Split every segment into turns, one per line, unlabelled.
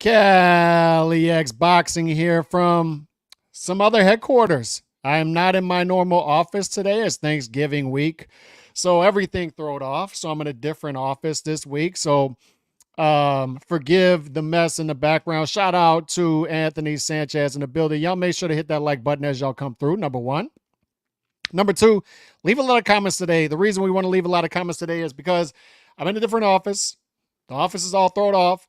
Cali X Boxing here from some other headquarters. I am not in my normal office today. It's Thanksgiving week. So everything thrown off. So I'm in a different office this week. So forgive the mess in the background. Shout out to Anthony Sanchez in the building. Y'all make sure to hit that like button as y'all come through. Number one. Number two, leave a lot of comments today. The reason we want to leave a lot of comments today is because I'm in a different office. The office is all thrown off.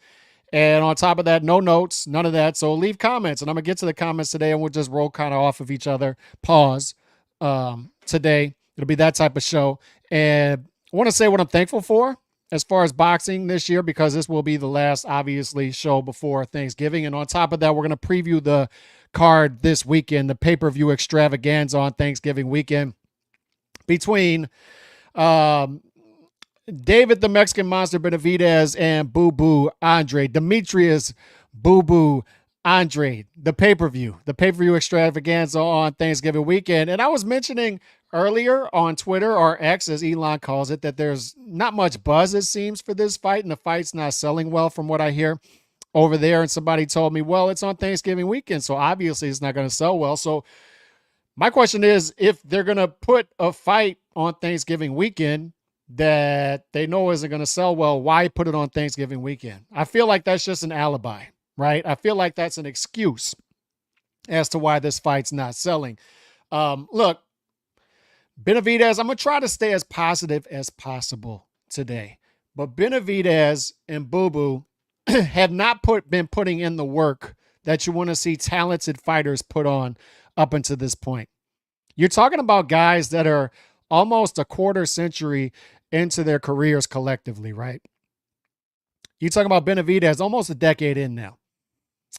And on top of that, no notes, none of that. So leave comments, and I'm going to get to the comments today, and we'll just roll kind of off of each other. Pause. Today, it'll be that type of show. And I want to say what I'm thankful for as far as boxing this year, because this will be the last, obviously, show before Thanksgiving. And on top of that, we're going to preview the card this weekend, the pay-per-view extravaganza on Thanksgiving weekend between David the Mexican Monster Benavidez and Boo Boo Andrade. Demetrius Boo Boo Andrade. The pay-per-view extravaganza on Thanksgiving weekend. And I was mentioning earlier on Twitter, or X as Elon calls it, that there's not much buzz, it seems, for this fight, and the fight's not selling well from what I hear over there. And somebody told me, well, it's on Thanksgiving weekend, so obviously it's not going to sell well. So my question is, if they're going to put a fight on Thanksgiving weekend that they know isn't going to sell well, why put it on Thanksgiving weekend? I feel like that's just an alibi, right? I feel like that's an excuse as to why this fight's not selling. Look, Benavidez, I'm going to try to stay as positive as possible today, but Benavidez and Boo Boo have not been putting in the work that you want to see talented fighters put on up until this point. You're talking about guys that are almost a quarter century into their careers collectively, right? You're talking about Benavidez, almost a decade in now.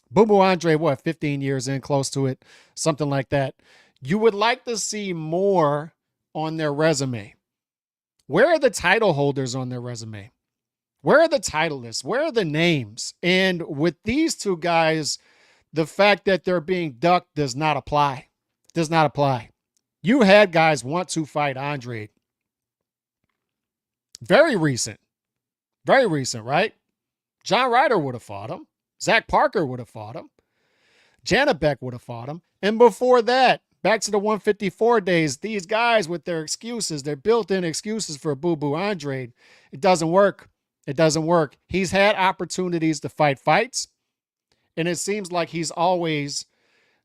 Boo Boo Andrade, 15 years in, close to it, something like that. You would like to see more on their resume. Where are the title holders on their resume? Where are the titleists? Where are the names? And with these two guys, the fact that they're being ducked does not apply. Does not apply. You had guys want to fight Andrade. Very recent, right? John Ryder would have fought him. Zach Parker would have fought him. Janet Beck would have fought him. And before that, back to the 154 days, these guys with their excuses, their built-in excuses for Boo Boo Andrade, it doesn't work. It doesn't work. He's had opportunities to fight fights, and it seems like he's always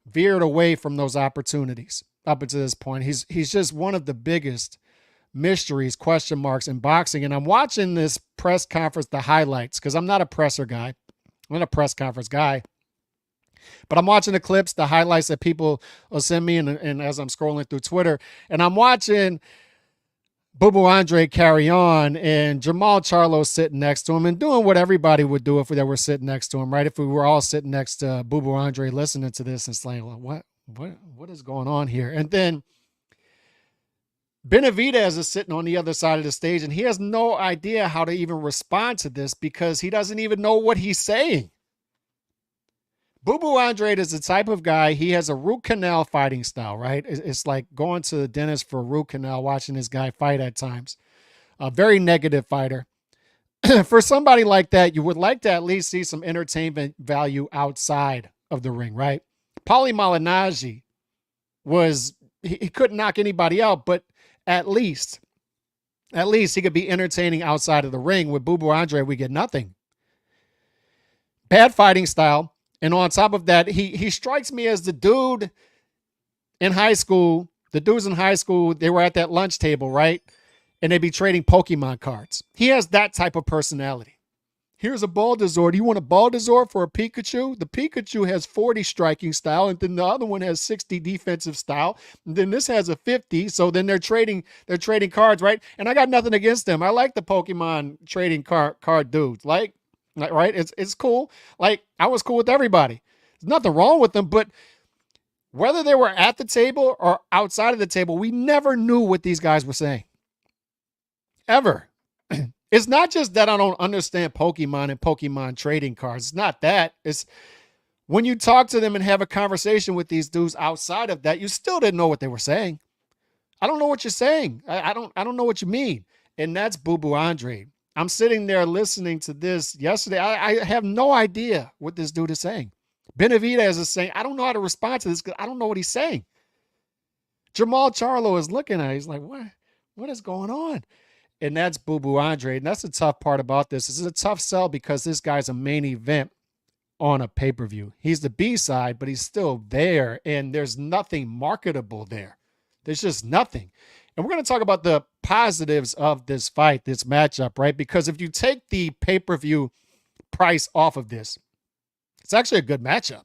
veered away from those opportunities up until this point. He's just one of the biggest mysteries, question marks in boxing. And I'm watching this press conference, the highlights, because I'm not a presser guy. I'm not a press conference guy. But I'm watching the clips, the highlights that people will send me, and as I'm scrolling through Twitter, and I'm watching Boo Boo Andrade carry on, and Jamal Charlo sitting next to him and doing what everybody would do if they were sitting next to him, right? If we were all sitting next to Boo Boo Andrade listening to this and saying, well, what is going on here? And then Benavidez is sitting on the other side of the stage, and he has no idea how to even respond to this because he doesn't even know what he's saying. Boo Boo Andrade is the type of guy, he has a root canal fighting style, right? It's like going to the dentist for a root canal, watching this guy fight at times. A very negative fighter. For somebody like that, you would like to at least see some entertainment value outside of the ring, right? Paulie Malignaggi he couldn't knock anybody out, but at least he could be entertaining outside of the ring. With Boo Boo Andrade, we get nothing. Bad fighting style. And on top of that, he strikes me as the dude in high school. The dudes in high school, they were at that lunch table, right? And they'd be trading Pokemon cards. He has that type of personality. Here's a Bulbasaur. Do you want a Bulbasaur for a Pikachu? The Pikachu has 40 striking style, and then the other one has 60 defensive style. And then this has a 50. So then they're trading cards, right? And I got nothing against them. I like the Pokemon trading card dudes. Like, right? It's cool. Like, I was cool with everybody. There's nothing wrong with them, but whether they were at the table or outside of the table, we never knew what these guys were saying. Ever. It's not just that I don't understand Pokemon and Pokemon trading cards. It's not that. It's when you talk to them and have a conversation with these dudes outside of that, you still didn't know what they were saying. I don't know what you're saying. I don't know what you mean. And that's Boo Boo Andrade. I'm sitting there listening to this yesterday. I have no idea what this dude is saying. Benavidez is saying, I don't know how to respond to this because I don't know what he's saying. Jamal Charlo is looking at it. He's like, what is going on? And that's Boo Boo Andrade. And that's the tough part about this. This is a tough sell because this guy's a main event on a pay-per-view. He's the B-side, but he's still there. And there's nothing marketable there. There's just nothing. And we're going to talk about the positives of this fight, this matchup, right? Because if you take the pay-per-view price off of this, it's actually a good matchup.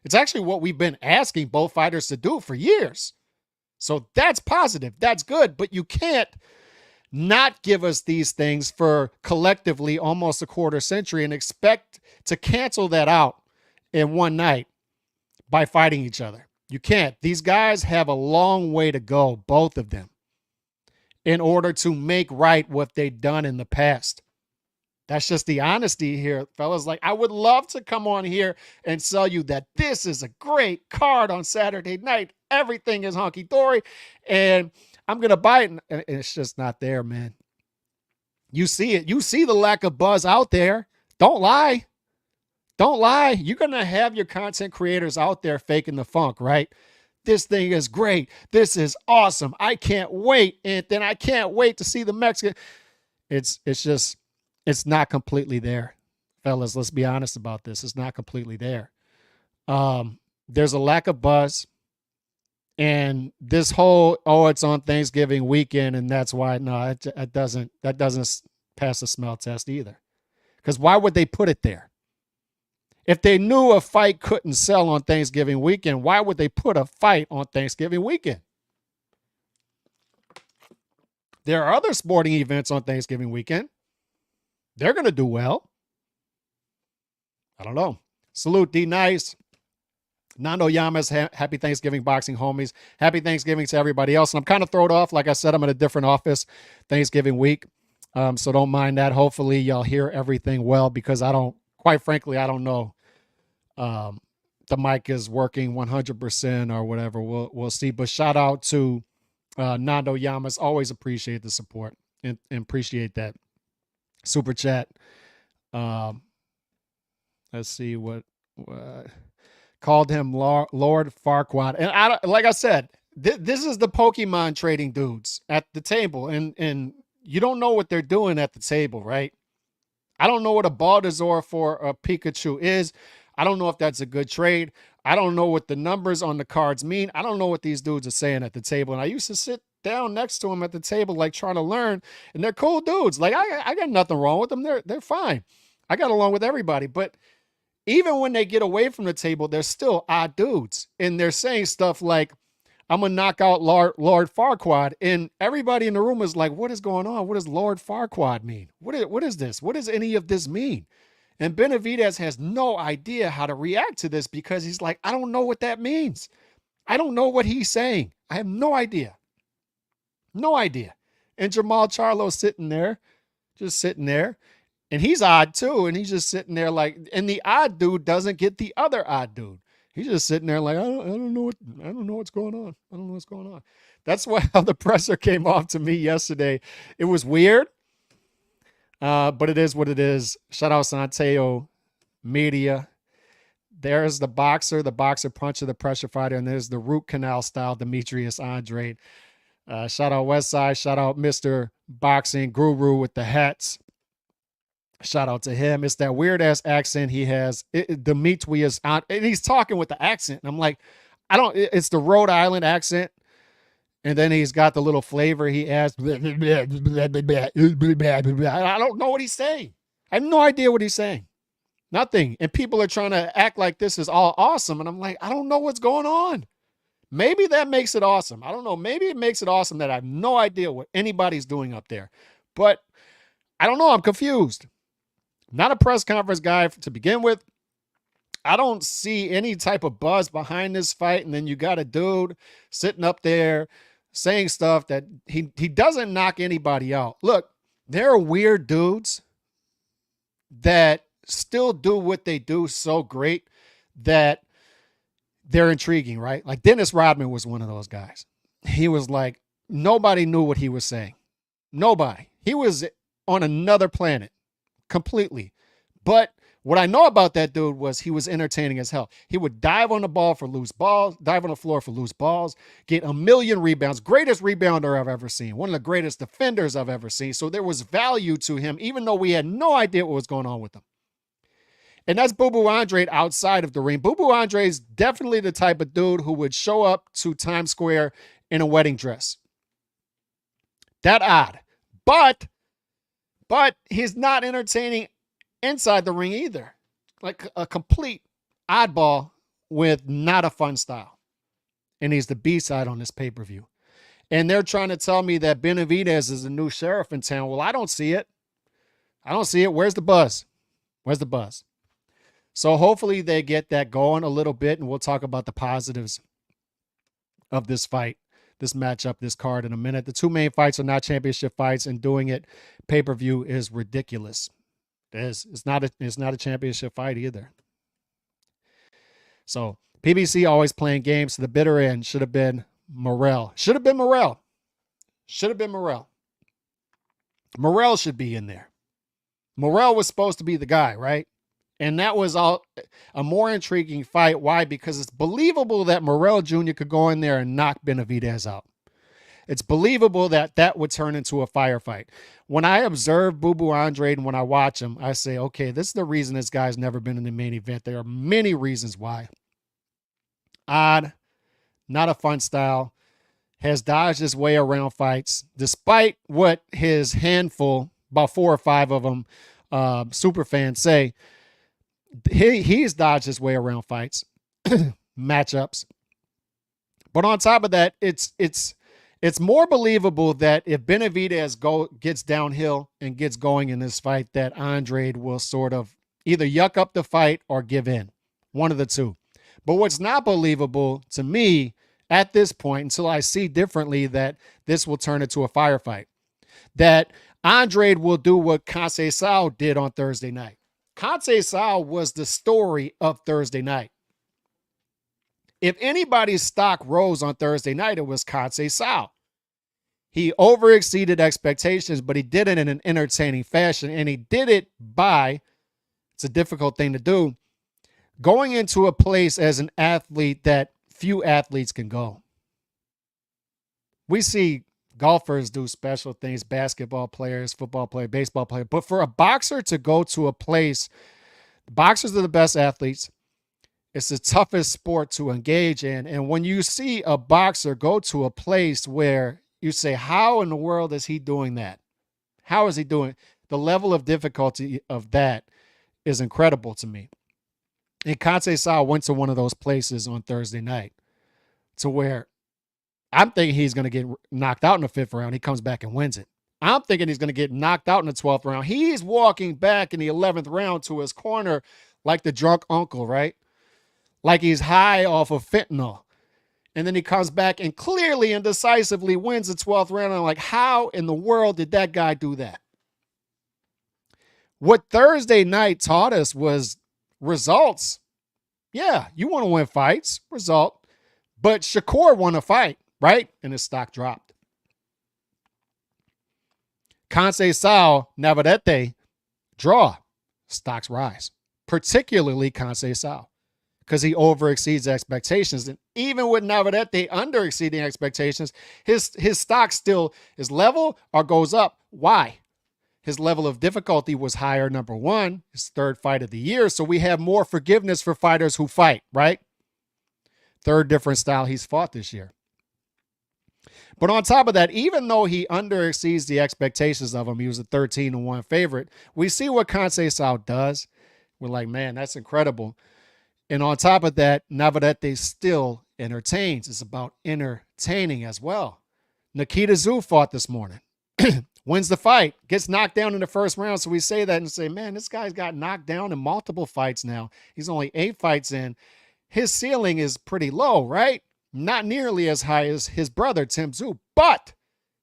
It's actually what we've been asking both fighters to do for years. So that's positive. That's good. But you can't not give us these things for collectively almost a quarter century and expect to cancel that out in one night by fighting each other. You can't. These guys have a long way to go, both of them, in order to make right what they've done in the past. That's just the honesty here, fellas. Like, I would love to come on here and sell you that this is a great card on Saturday night. Everything is hunky-dory, and I'm going to buy it. And it's just not there, man. You see it. You see the lack of buzz out there. Don't lie. Don't lie. You're going to have your content creators out there faking the funk, right? This thing is great. This is awesome. I can't wait. And then I can't wait to see the Mexican. It's not completely there, fellas. Let's be honest about this. It's not completely there. There's a lack of buzz. And this whole, it's on Thanksgiving weekend, and that's why, no, that doesn't pass the smell test either. Because why would they put it there? If they knew a fight couldn't sell on Thanksgiving weekend, why would they put a fight on Thanksgiving weekend? There are other sporting events on Thanksgiving weekend. They're going to do well. I don't know. Salute, D Nice. Nando Llamas, happy Thanksgiving, boxing homies. Happy Thanksgiving to everybody else. And I'm kind of thrown off. Like I said, I'm in a different office Thanksgiving week. So don't mind that. Hopefully y'all hear everything well, because quite frankly, I don't know. The mic is working 100% or whatever. We'll see. But shout out to Nando Llamas. Always appreciate the support and appreciate that super chat. Let's see what called him Lord Farquaad. And like I said, this is the Pokemon trading dudes at the table. And you don't know what they're doing at the table, right? I don't know what a Baldizzar for a Pikachu is. I don't know if that's a good trade. I don't know what the numbers on the cards mean. I don't know what these dudes are saying at the table. And I used to sit down next to them at the table, like trying to learn. And they're cool dudes. Like I got nothing wrong with them. They're fine. I got along with everybody. But even when they get away from the table, they're still odd dudes. And they're saying stuff like, I'm going to knock out Lord Farquaad. And everybody in the room is like, what is going on? What does Lord Farquaad mean? What is this? What does any of this mean? And Benavidez has no idea how to react to this, because he's like, I don't know what that means. I don't know what he's saying. I have no idea. No idea. And Jamal Charlo's sitting there, just sitting there. And he's odd too. And he's just sitting there like, and the odd dude doesn't get the other odd dude. He's just sitting there like, I don't know what's going on. I don't know what's going on. That's how the presser came off to me yesterday. It was weird. But it is what it is. Shout out Santeo Media. There's the boxer puncher, the pressure fighter, and there's the root canal style Demetrius Andrade. Shout out Westside. Shout out Mr. Boxing Guru with the hats. Shout out to him. It's that weird ass accent he has. Demetrius is on, and he's talking with the accent. And I'm like, it's the Rhode Island accent. And then he's got the little flavor he adds. I don't know what he's saying. I have no idea what he's saying. Nothing. And people are trying to act like this is all awesome. And I'm like, I don't know what's going on. Maybe that makes it awesome. I don't know. Maybe it makes it awesome that I have no idea what anybody's doing up there. But I don't know. I'm confused. Not a press conference guy to begin with. I don't see any type of buzz behind this fight. And then you got a dude sitting up there saying stuff that he doesn't knock anybody out. Look, there are weird dudes that still do what they do so great that they're intriguing, right? Like Dennis Rodman was one of those guys. He was like, nobody knew what he was saying. Nobody. He was on another planet completely. But what I know about that dude was he was entertaining as hell. He would dive on the ball for loose balls, dive on the floor for loose balls, get a million rebounds. Greatest rebounder I've ever seen. One of the greatest defenders I've ever seen. So there was value to him, even though we had no idea what was going on with him. And that's Boo Boo Andrade outside of the ring. Boo Boo Andrade is definitely the type of dude who would show up to Times Square in a wedding dress. That odd. But he's not entertaining inside the ring either. Like a complete oddball with not a fun style. And he's the B-side on this pay-per-view. And they're trying to tell me that Benavidez is a new sheriff in town. Well, I don't see it. I don't see it. Where's the buzz? Where's the buzz? So hopefully they get that going a little bit, and we'll talk about the positives of this fight, this matchup, this card in a minute. The two main fights are not championship fights, and doing it pay-per-view is ridiculous. It's not a championship fight either. So PBC always playing games to the bitter end. Should have been Morrell. Should have been Morrell. Should have been Morrell. Morrell should be in there. Morrell was supposed to be the guy, right? And that was a more intriguing fight. Why? Because it's believable that Morrell Jr. could go in there and knock Benavidez out. It's believable that that would turn into a firefight. When I observe Boo Boo Andrade and when I watch him, I say, okay, this is the reason this guy's never been in the main event. There are many reasons why. Odd, not a fun style, has dodged his way around fights, despite what his handful, about 4 or 5 of them, super fans say. He's dodged his way around fights, matchups. But on top of that, it's more believable that if Benavidez gets downhill and gets going in this fight, that Andrade will sort of either yuck up the fight or give in. One of the two. But what's not believable to me at this point, until I see differently that this will turn into a firefight, that Andrade will do what Conceição did on Thursday night. Conceição was the story of Thursday night. If anybody's stock rose on Thursday night, it was Conceição. He overexceeded expectations, but he did it in an entertaining fashion, and he did it by, it's a difficult thing to do, going into a place as an athlete that few athletes can go. We see golfers do special things, basketball players, football players, baseball players. But for a boxer to go to a place, boxers are the best athletes. It's the toughest sport to engage in. And when you see a boxer go to a place where you say, how in the world is he doing that? How is he doing? The level of difficulty of that is incredible to me. And Conceição went to one of those places on Thursday night to where I'm thinking he's going to get knocked out in the 5th round. He comes back and wins it. I'm thinking he's going to get knocked out in the 12th round. He's walking back in the 11th round to his corner like the drunk uncle, right? Like he's high off of fentanyl. And then he comes back and clearly and decisively wins the 12th round. I'm like, how in the world did that guy do that? What Thursday night taught us was results. Yeah, you want to win fights, result. But Shakur won a fight, right? And his stock dropped. Conceição, Navarrete, draw. Stocks rise. Particularly Conceição, because he overexceeds expectations. And even with Navarrete under exceeding expectations, his stock still is level or goes up. Why? His level of difficulty was higher, number one, his 3rd fight of the year. So we have more forgiveness for fighters who fight, right? 3rd different style he's fought this year. But on top of that, even though he underexceeds the expectations of him, he was a 13-1 favorite. We see what Conceição does. We're like, man, that's incredible. And on top of that, Navarrete still entertains. It's about entertaining as well. Nikita Tszyu fought this morning. Wins the fight, gets knocked down in the 1st round. So we say that and say, man, this guy's got knocked down in multiple fights now. He's only 8 fights in. His ceiling is pretty low, right? Not nearly as high as his brother, Tim Tszyu, but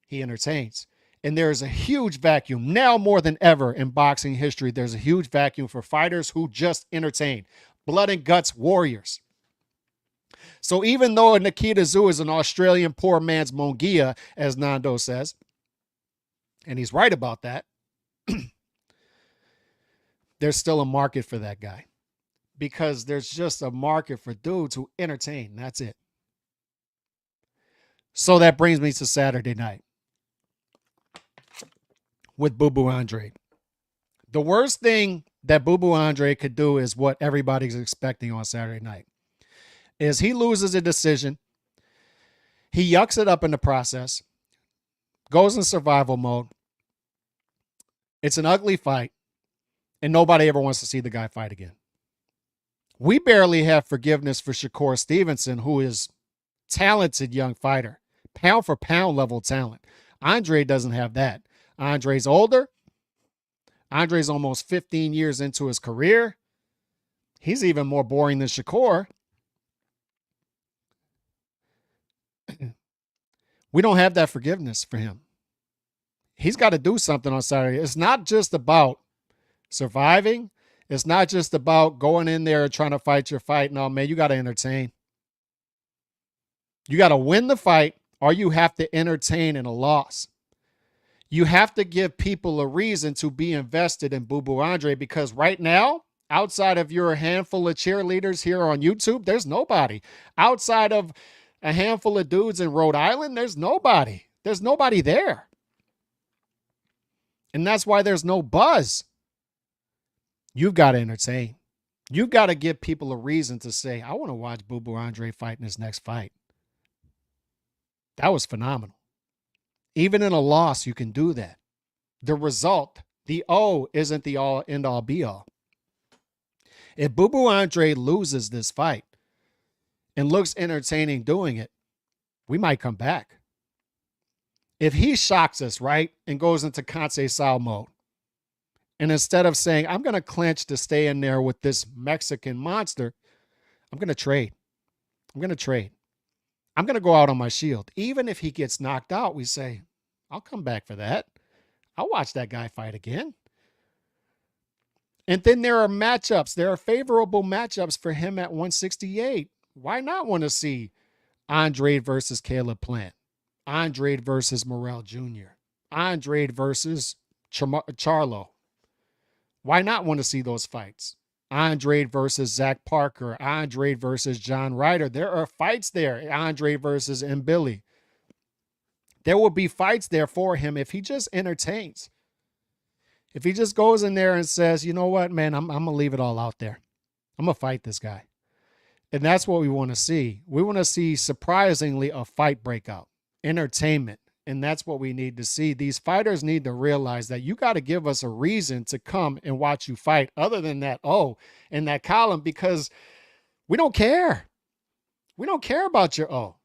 he entertains. And there is a huge vacuum now more than ever in boxing history. There's a huge vacuum for fighters who just entertain. Blood and guts warriors. So even though Nikita Tszyu is an Australian poor man's Mongia, as Nando says, and he's right about that, there's still a market for that guy because there's just a market for dudes who entertain. That's it. So that brings me to Saturday night with Boo Boo Andrade. The worst thing that Boo Boo Andrade could do is what everybody's expecting on Saturday night. Is he loses a decision. He yucks it up in the process. Goes in survival mode. It's an ugly fight. And nobody ever wants to see the guy fight again. We barely have forgiveness for Shakur Stevenson, who is talented young fighter. Pound for pound level talent. Andre doesn't have that. Andre's older. Andre's almost 15 years into his career. He's even more boring than Shakur. We don't have that forgiveness for him. He's got to do something on Saturday. It's not just about surviving. It's not just about going in there and trying to fight your fight. No, man, you got to entertain. You got to win the fight, or you have to entertain in a loss. You have to give people a reason to be invested in Boo Boo Andrade, because right now, outside of your handful of cheerleaders here on YouTube, there's nobody. Outside of a handful of dudes in Rhode Island, there's nobody. There's nobody there. And that's why there's no buzz. You've got to entertain. You've got to give people a reason to say, I want to watch Boo Boo Andrade fight in his next fight. That was phenomenal. Even in a loss, you can do that. The result, the O, isn't the all end all be all. If Boo Boo Andrade loses this fight and looks entertaining doing it, we might come back. If he shocks us, right, and goes into Conceição mode, and instead of saying, I'm going to clinch to stay in there with this Mexican monster, I'm going to trade. I'm going to trade. I'm going to go out on my shield. Even if he gets knocked out, we say, I'll come back for that. I'll watch that guy fight again. And then there are matchups. There are favorable matchups for him at 168. Why not want to see Andrade versus Caleb Plant? Andrade versus Morrell Jr. Andrade versus Charlo. Why not want to see those fights? Andrade versus Zach Parker. Andrade versus John Ryder. There are fights there. Andrade versus Mbili. There will be fights there for him if he just entertains. If he just goes in there and says, you know what, man, I'm going to leave it all out there. I'm going to fight this guy. And that's what we want to see. We want to see, surprisingly, a fight breakout. Entertainment. And that's what we need to see. These fighters need to realize that you got to give us a reason to come and watch you fight other than that O in that column, because we don't care. We don't care about your O.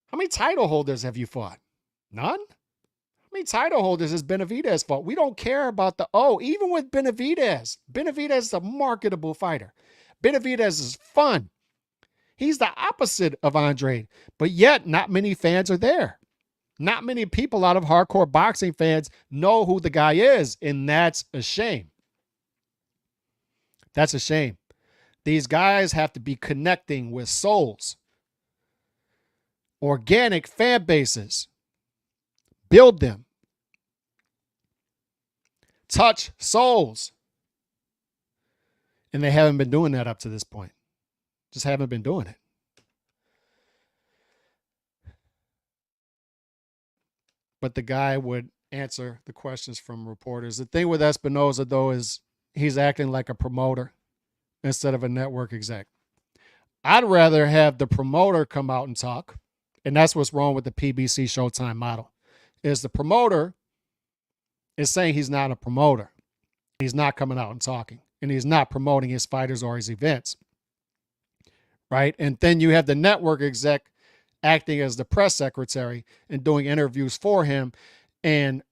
How many title holders have you fought? None? How many title holders has Benavidez fought? We don't care about the O. Even with Benavidez. Benavidez is a marketable fighter. Benavidez is fun. He's the opposite of Andrade, but yet not many fans are there. Not many people out of hardcore boxing fans know who the guy is, and that's a shame. That's a shame. These guys have to be connecting with souls. Organic fan bases. Build them. Touch souls. And they haven't been doing that up to this point. Just haven't been doing it. But the guy would answer the questions from reporters. The thing with Espinoza, though, is he's acting like a promoter instead of a network exec. I'd rather have the promoter come out and talk. And that's what's wrong with the PBC Showtime model. Is the promoter is saying he's not a promoter. He's not coming out and talking. And he's not promoting his fighters or his events. Right? And then you have the network exec acting as the press secretary and doing interviews for him and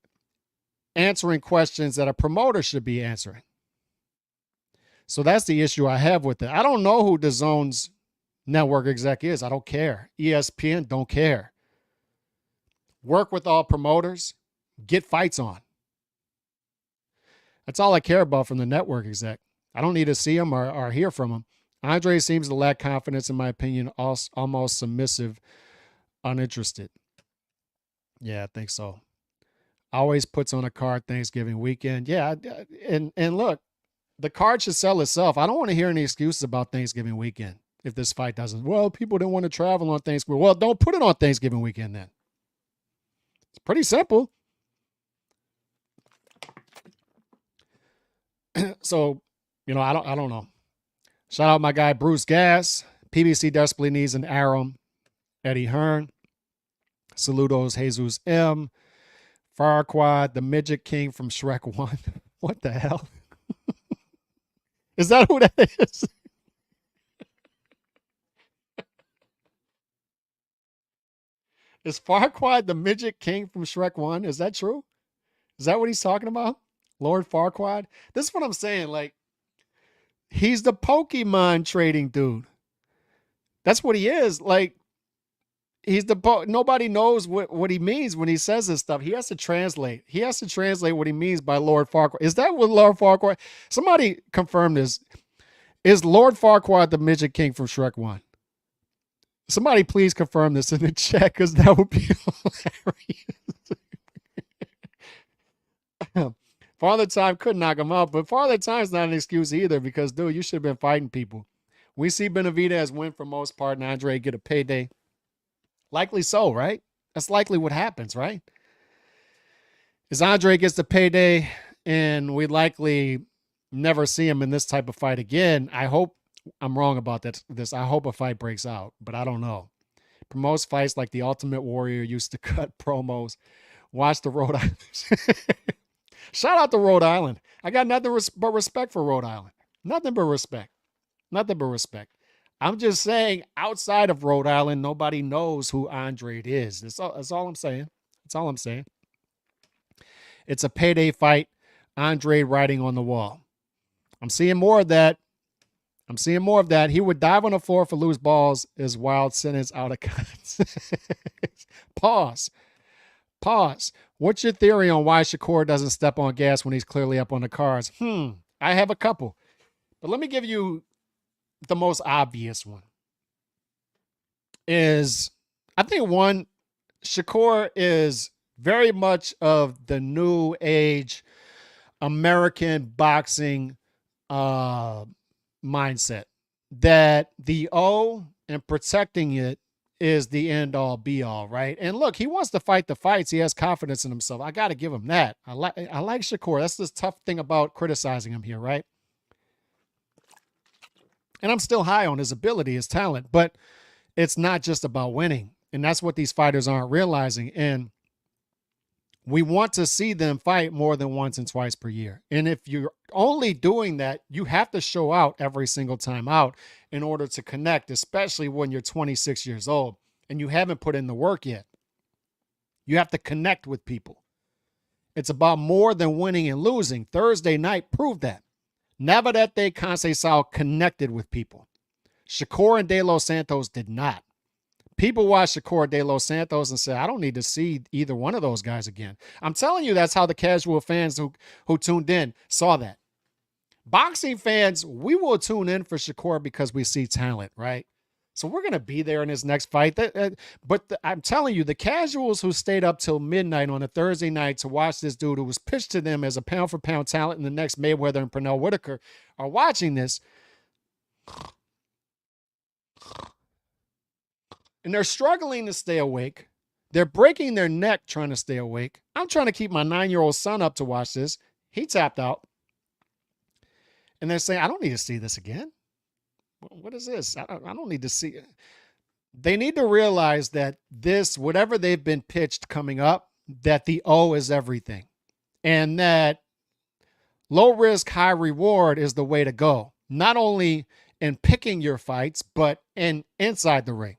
answering questions that a promoter should be answering. So that's the issue I have with it. I don't know who DAZN's network exec is. I don't care. ESPN, don't care. Work with all promoters. Get fights on. That's all I care about from the network exec. I don't need to see him or hear from him. Andre seems to lack confidence, in my opinion, almost submissive, uninterested. Yeah, I think so. Always puts on a card Thanksgiving weekend. Yeah, and look, the card should sell itself. I don't want to hear any excuses about Thanksgiving weekend if this fight doesn't. Well, people didn't want to travel on Thanksgiving. Well, don't put it on Thanksgiving weekend then. It's pretty simple. So, I don't know. Shout out my guy Bruce Gass. PBC desperately needs an Aram. Eddie Hearn. Saludos Jesus M. Farquad, the midget king from Shrek 1. What the hell? Is that who that is? Is Farquad the midget king from Shrek 1? Is that true? Is that what he's talking about? Lord Farquad? This is what I'm saying. Like, he's the Pokemon trading dude. That's what he is. Like, he's nobody knows what he means when he says this stuff. He has to translate. He has to translate what he means by Lord Farquaad. Is that what Lord Farquaad? Somebody confirm this. Is Lord Farquaad the midget king from Shrek 1? Somebody please confirm this in the chat, because that would be hilarious. Father Time could knock him out, but Father Time's not an excuse either, because, dude, you should have been fighting people. We see Benavidez win for most part and Andrade get a payday. Likely so, right? That's likely what happens, right? Is Andrade gets the payday and we likely never see him in this type of fight again. I hope I'm wrong about this. I hope a fight breaks out, but I don't know. Promotes fights like the Ultimate Warrior used to cut promos. Watch the Rhode Island. Shout out to Rhode Island. I got nothing but respect for Rhode Island. Nothing but respect. Nothing but respect. I'm just saying, outside of Rhode Island, nobody knows who Andrade is. That's all I'm saying. That's all I'm saying. It's a payday fight. Andrade writing on the wall. I'm seeing more of that. I'm seeing more of that. He would dive on the floor for loose balls. Is wild sentence out of context. Pause. What's your theory on why Shakur doesn't step on gas when he's clearly up on the cards? I have a couple. But let me give you the most obvious one. Is, I think, one, Shakur is very much of the new age American boxing mindset, that the O and protecting it is the end all be all, right? And look, he wants to fight the fights. He has confidence in himself. I got to give him that. I like Shakur. That's the tough thing about criticizing him here, right? And I'm still high on his ability, his talent, but it's not just about winning. And that's what these fighters aren't realizing. And we want to see them fight more than once and twice per year. And if you're only doing that, you have to show out every single time out in order to connect, especially when you're 26 years old and you haven't put in the work yet. You have to connect with people. It's about more than winning and losing. Thursday night proved that. Navarrete Conceição connected with people. Shakur and De Los Santos did not. People watch Shakur De Los Santos and say, I don't need to see either one of those guys again. I'm telling you, that's how the casual fans who tuned in saw that. Boxing fans, we will tune in for Shakur because we see talent, right? So we're going to be there in his next fight. I'm telling you, the casuals who stayed up till midnight on a Thursday night to watch this dude who was pitched to them as a pound-for-pound talent in the next Mayweather and Pernell Whitaker are watching this. And they're struggling to stay awake. They're breaking their neck trying to stay awake. I'm trying to keep my 9-year-old son up to watch this. He tapped out. And they're saying, I don't need to see this again. What is this? I don't need to see it. They need to realize that this, whatever they've been pitched coming up, that the O is everything. And that low risk, high reward is the way to go. Not only in picking your fights, but in inside the ring.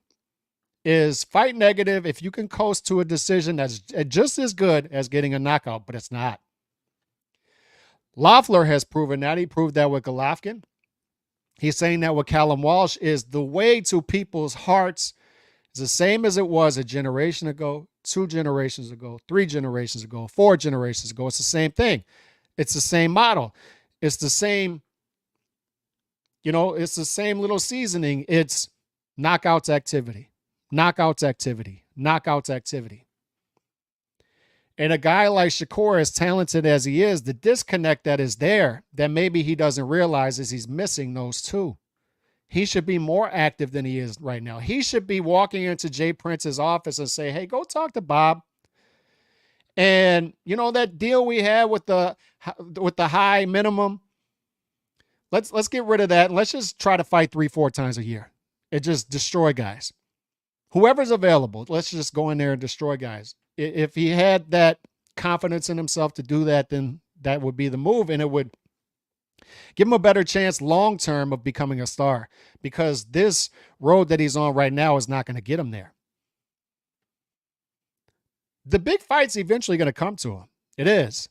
Is fight negative if you can coast to a decision that's just as good as getting a knockout, but it's not. Loeffler has proven that. He proved that with Golovkin. He's saying that with Callum Walsh is the way to people's hearts is the same as it was a generation ago, 2 generations ago, 3 generations ago, 4 generations ago. It's the same thing. It's the same model. It's the same, it's the same little seasoning. It's knockouts activity. Knockouts activity. Knockouts activity. And a guy like Shakur, as talented as he is, the disconnect that is there that maybe he doesn't realize is he's missing those two. He should be more active than he is right now. He should be walking into Jay Prince's office and say, hey, go talk to Bob. And you know that deal we had with the high minimum? Let's get rid of that. And let's just try to fight 3-4 times a year. It just destroy guys. Whoever's available, let's just go in there and destroy guys. If he had that confidence in himself to do that, then that would be the move, and it would give him a better chance long-term of becoming a star, because this road that he's on right now is not going to get him there. The big fight's eventually going to come to him. It is.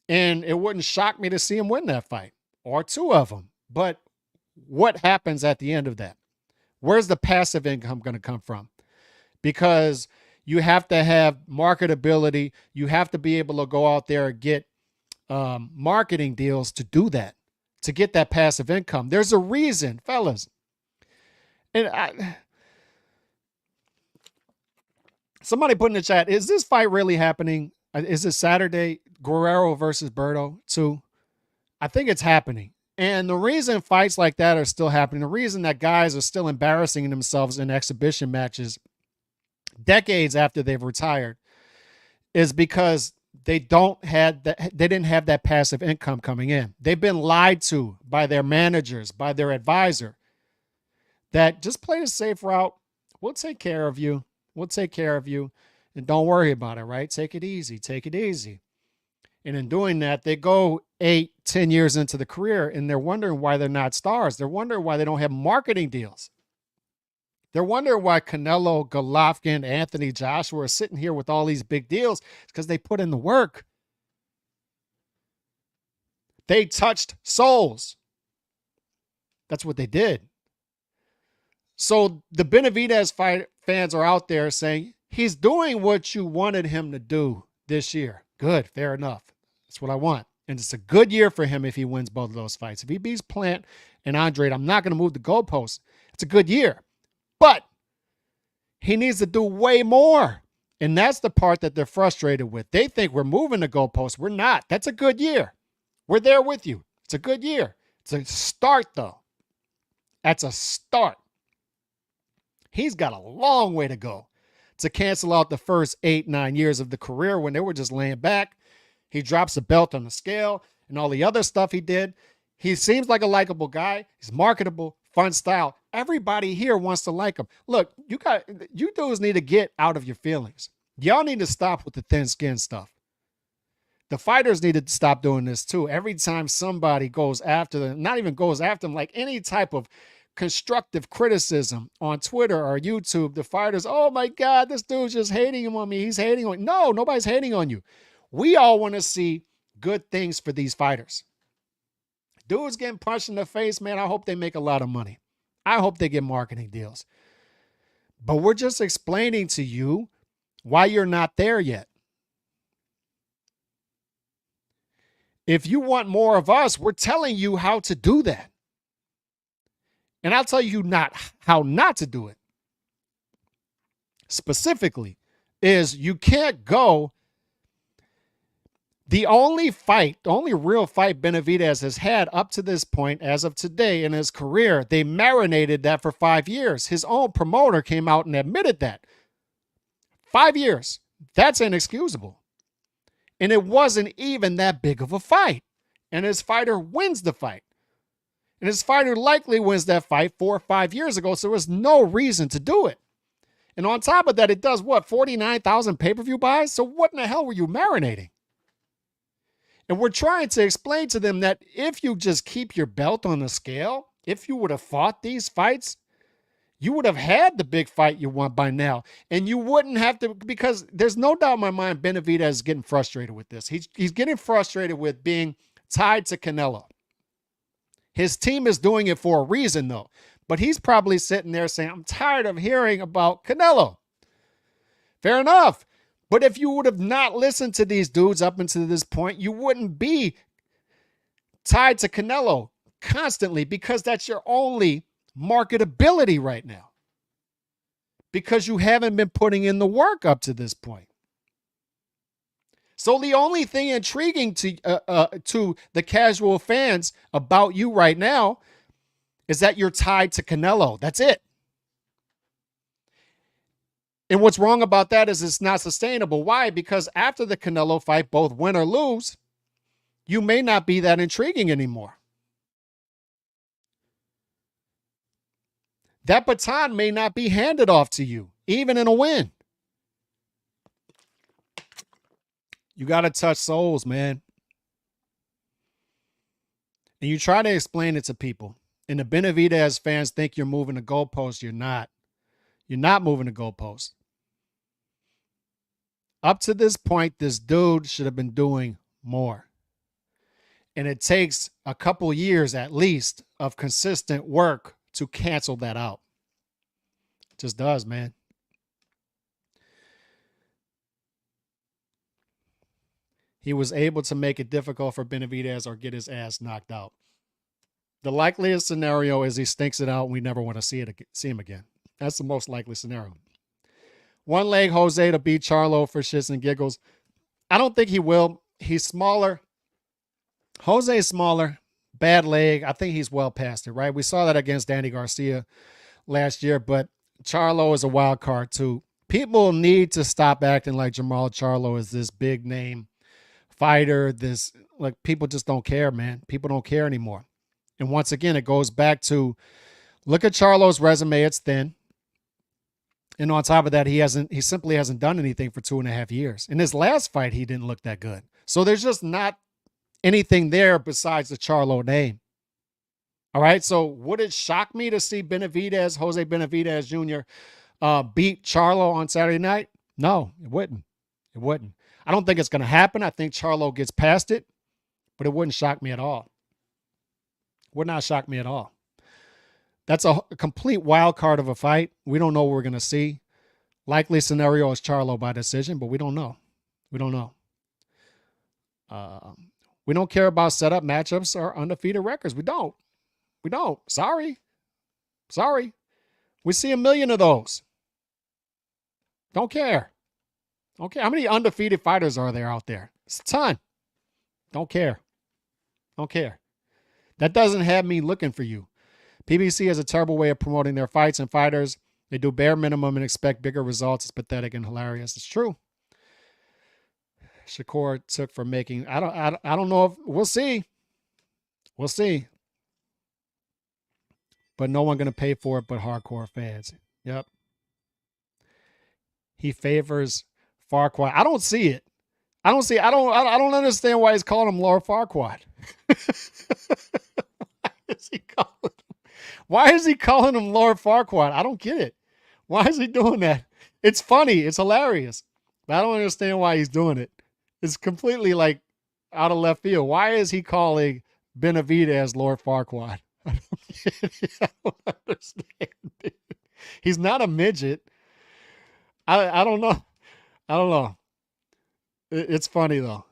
And it wouldn't shock me to see him win that fight, or two of them. But what happens at the end of that? Where's the passive income going to come from? Because you have to have marketability. You have to be able to go out there and get marketing deals to do that, to get that passive income. There's a reason, fellas. And somebody put in the chat, is this fight really happening? Is it Saturday? Guerrero versus Berto 2? I think it's happening. And the reason fights like that are still happening, the reason that guys are still embarrassing themselves in exhibition matches decades after they've retired, is because they didn't have that passive income coming in. They've been lied to by their managers, by their advisor, that just play the safe route. We'll take care of you. We'll take care of you. And don't worry about it, right? Take it easy. Take it easy. And in doing that, they go 8-10 years into the career, and they're wondering why they're not stars. They're wondering why they don't have marketing deals. They're wondering why Canelo, Golovkin, Anthony Joshua are sitting here with all these big deals. It's because they put in the work. They touched souls. That's what they did. So the Benavidez fight fans are out there saying, he's doing what you wanted him to do this year. Good, fair enough. That's what I want. And it's a good year for him if he wins both of those fights. If he beats Plant and Andrade, I'm not going to move the goalposts. It's a good year. But he needs to do way more. And that's the part that they're frustrated with. They think we're moving the goalposts. We're not. That's a good year. We're there with you. It's a good year. It's a start, though. That's a start. He's got a long way to go to cancel out the first 8-9 years of the career when they were just laying back. He drops a belt on the scale and all the other stuff he did. He seems like a likable guy. He's marketable, fun style. Everybody here wants to like him. Look, you dudes need to get out of your feelings. Y'all need to stop with the thin skin stuff. The fighters need to stop doing this too. Every time somebody goes after them, not even goes after them, like any type of constructive criticism on Twitter or YouTube, the fighters, oh my God, this dude's just hating on me. He's hating on me. No, nobody's hating on you. We all want to see good things for these fighters. Dudes getting punched in the face, man, I hope they make a lot of money. I hope they get marketing deals. But we're just explaining to you why you're not there yet. If you want more of us, we're telling you how to do that. And I'll tell you how not to do it. Specifically, is you can't go. The only real fight Benavidez has had up to this point, as of today in his career, they marinated that for 5 years. His own promoter came out and admitted that. 5 years. That's inexcusable. And it wasn't even that big of a fight. And his fighter wins the fight. And his fighter likely wins that fight 4 or 5 years ago, so there was no reason to do it. And on top of that, it does what, 49,000 pay-per-view buys? So what in the hell were you marinating? And we're trying to explain to them that if you just keep your belt on the scale, if you would have fought these fights, you would have had the big fight you want by now. And you wouldn't have to, because there's no doubt in my mind Benavidez is getting frustrated with this. He's getting frustrated with being tied to Canelo. His team is doing it for a reason, though. But he's probably sitting there saying, I'm tired of hearing about Canelo. Fair enough. But if you would have not listened to these dudes up until this point, you wouldn't be tied to Canelo constantly, because that's your only marketability right now. Because you haven't been putting in the work up to this point. So the only thing intriguing to the casual fans about you right now is that you're tied to Canelo. That's it. And what's wrong about that is it's not sustainable. Why? Because after the Canelo fight, both win or lose, you may not be that intriguing anymore. That baton may not be handed off to you, even in a win. You got to touch souls, man. And you try to explain it to people. And the Benavidez fans think you're moving the goalpost. You're not. You're not moving the goalpost. Up to this point, this dude should have been doing more. And it takes a couple years at least of consistent work to cancel that out. It just does, man. He was able to make it difficult for Benavidez or get his ass knocked out. The likeliest scenario is he stinks it out and we never want to see him again. That's the most likely scenario. One leg Jose to beat Charlo for shits and giggles. I don't think he will. He's smaller. Jose's smaller. Bad leg. I think he's well past it, right? We saw that against Danny Garcia last year, but Charlo is a wild card too. People need to stop acting like Jamal Charlo is this big name fighter. This, like, people just don't care, man. People don't care anymore. And once again, it goes back to look at Charlo's resume. It's thin. And on top of that, he simply hasn't done anything for 2.5 years. In his last fight, he didn't look that good. So there's just not anything there besides the Charlo name. All right. So would it shock me to see Benavidez, Jose Benavidez Jr. Beat Charlo on Saturday night? No, it wouldn't. It wouldn't. I don't think it's going to happen. I think Charlo gets past it, but it wouldn't shock me at all. Would not shock me at all. That's a complete wild card of a fight. We don't know what we're going to see. Likely scenario is Charlo by decision, but we don't know. We don't know. We don't care about setup matchups or undefeated records. We don't. We don't. Sorry. Sorry. We see a million of those. Don't care. Don't care. How many undefeated fighters are there out there? It's a ton. Don't care. Don't care. That doesn't have me looking for you. PBC has a terrible way of promoting their fights and fighters. They do bare minimum and expect bigger results. It's pathetic and hilarious. It's true. Shakur took for making. I don't know if we'll see. We'll see. But no one going to pay for it but hardcore fans. Yep. He favors Farquaad. I don't see it. I don't understand why he's calling him Lord Farquaad. Why is he calling him Lord Farquaad? I don't get it. Why is he doing that? It's funny. It's hilarious. But I don't understand why he's doing it. It's completely like out of left field. Why is he calling Benavidez Lord Farquaad? I don't understand. Dude. He's not a midget. I don't know. I don't know. It's funny though.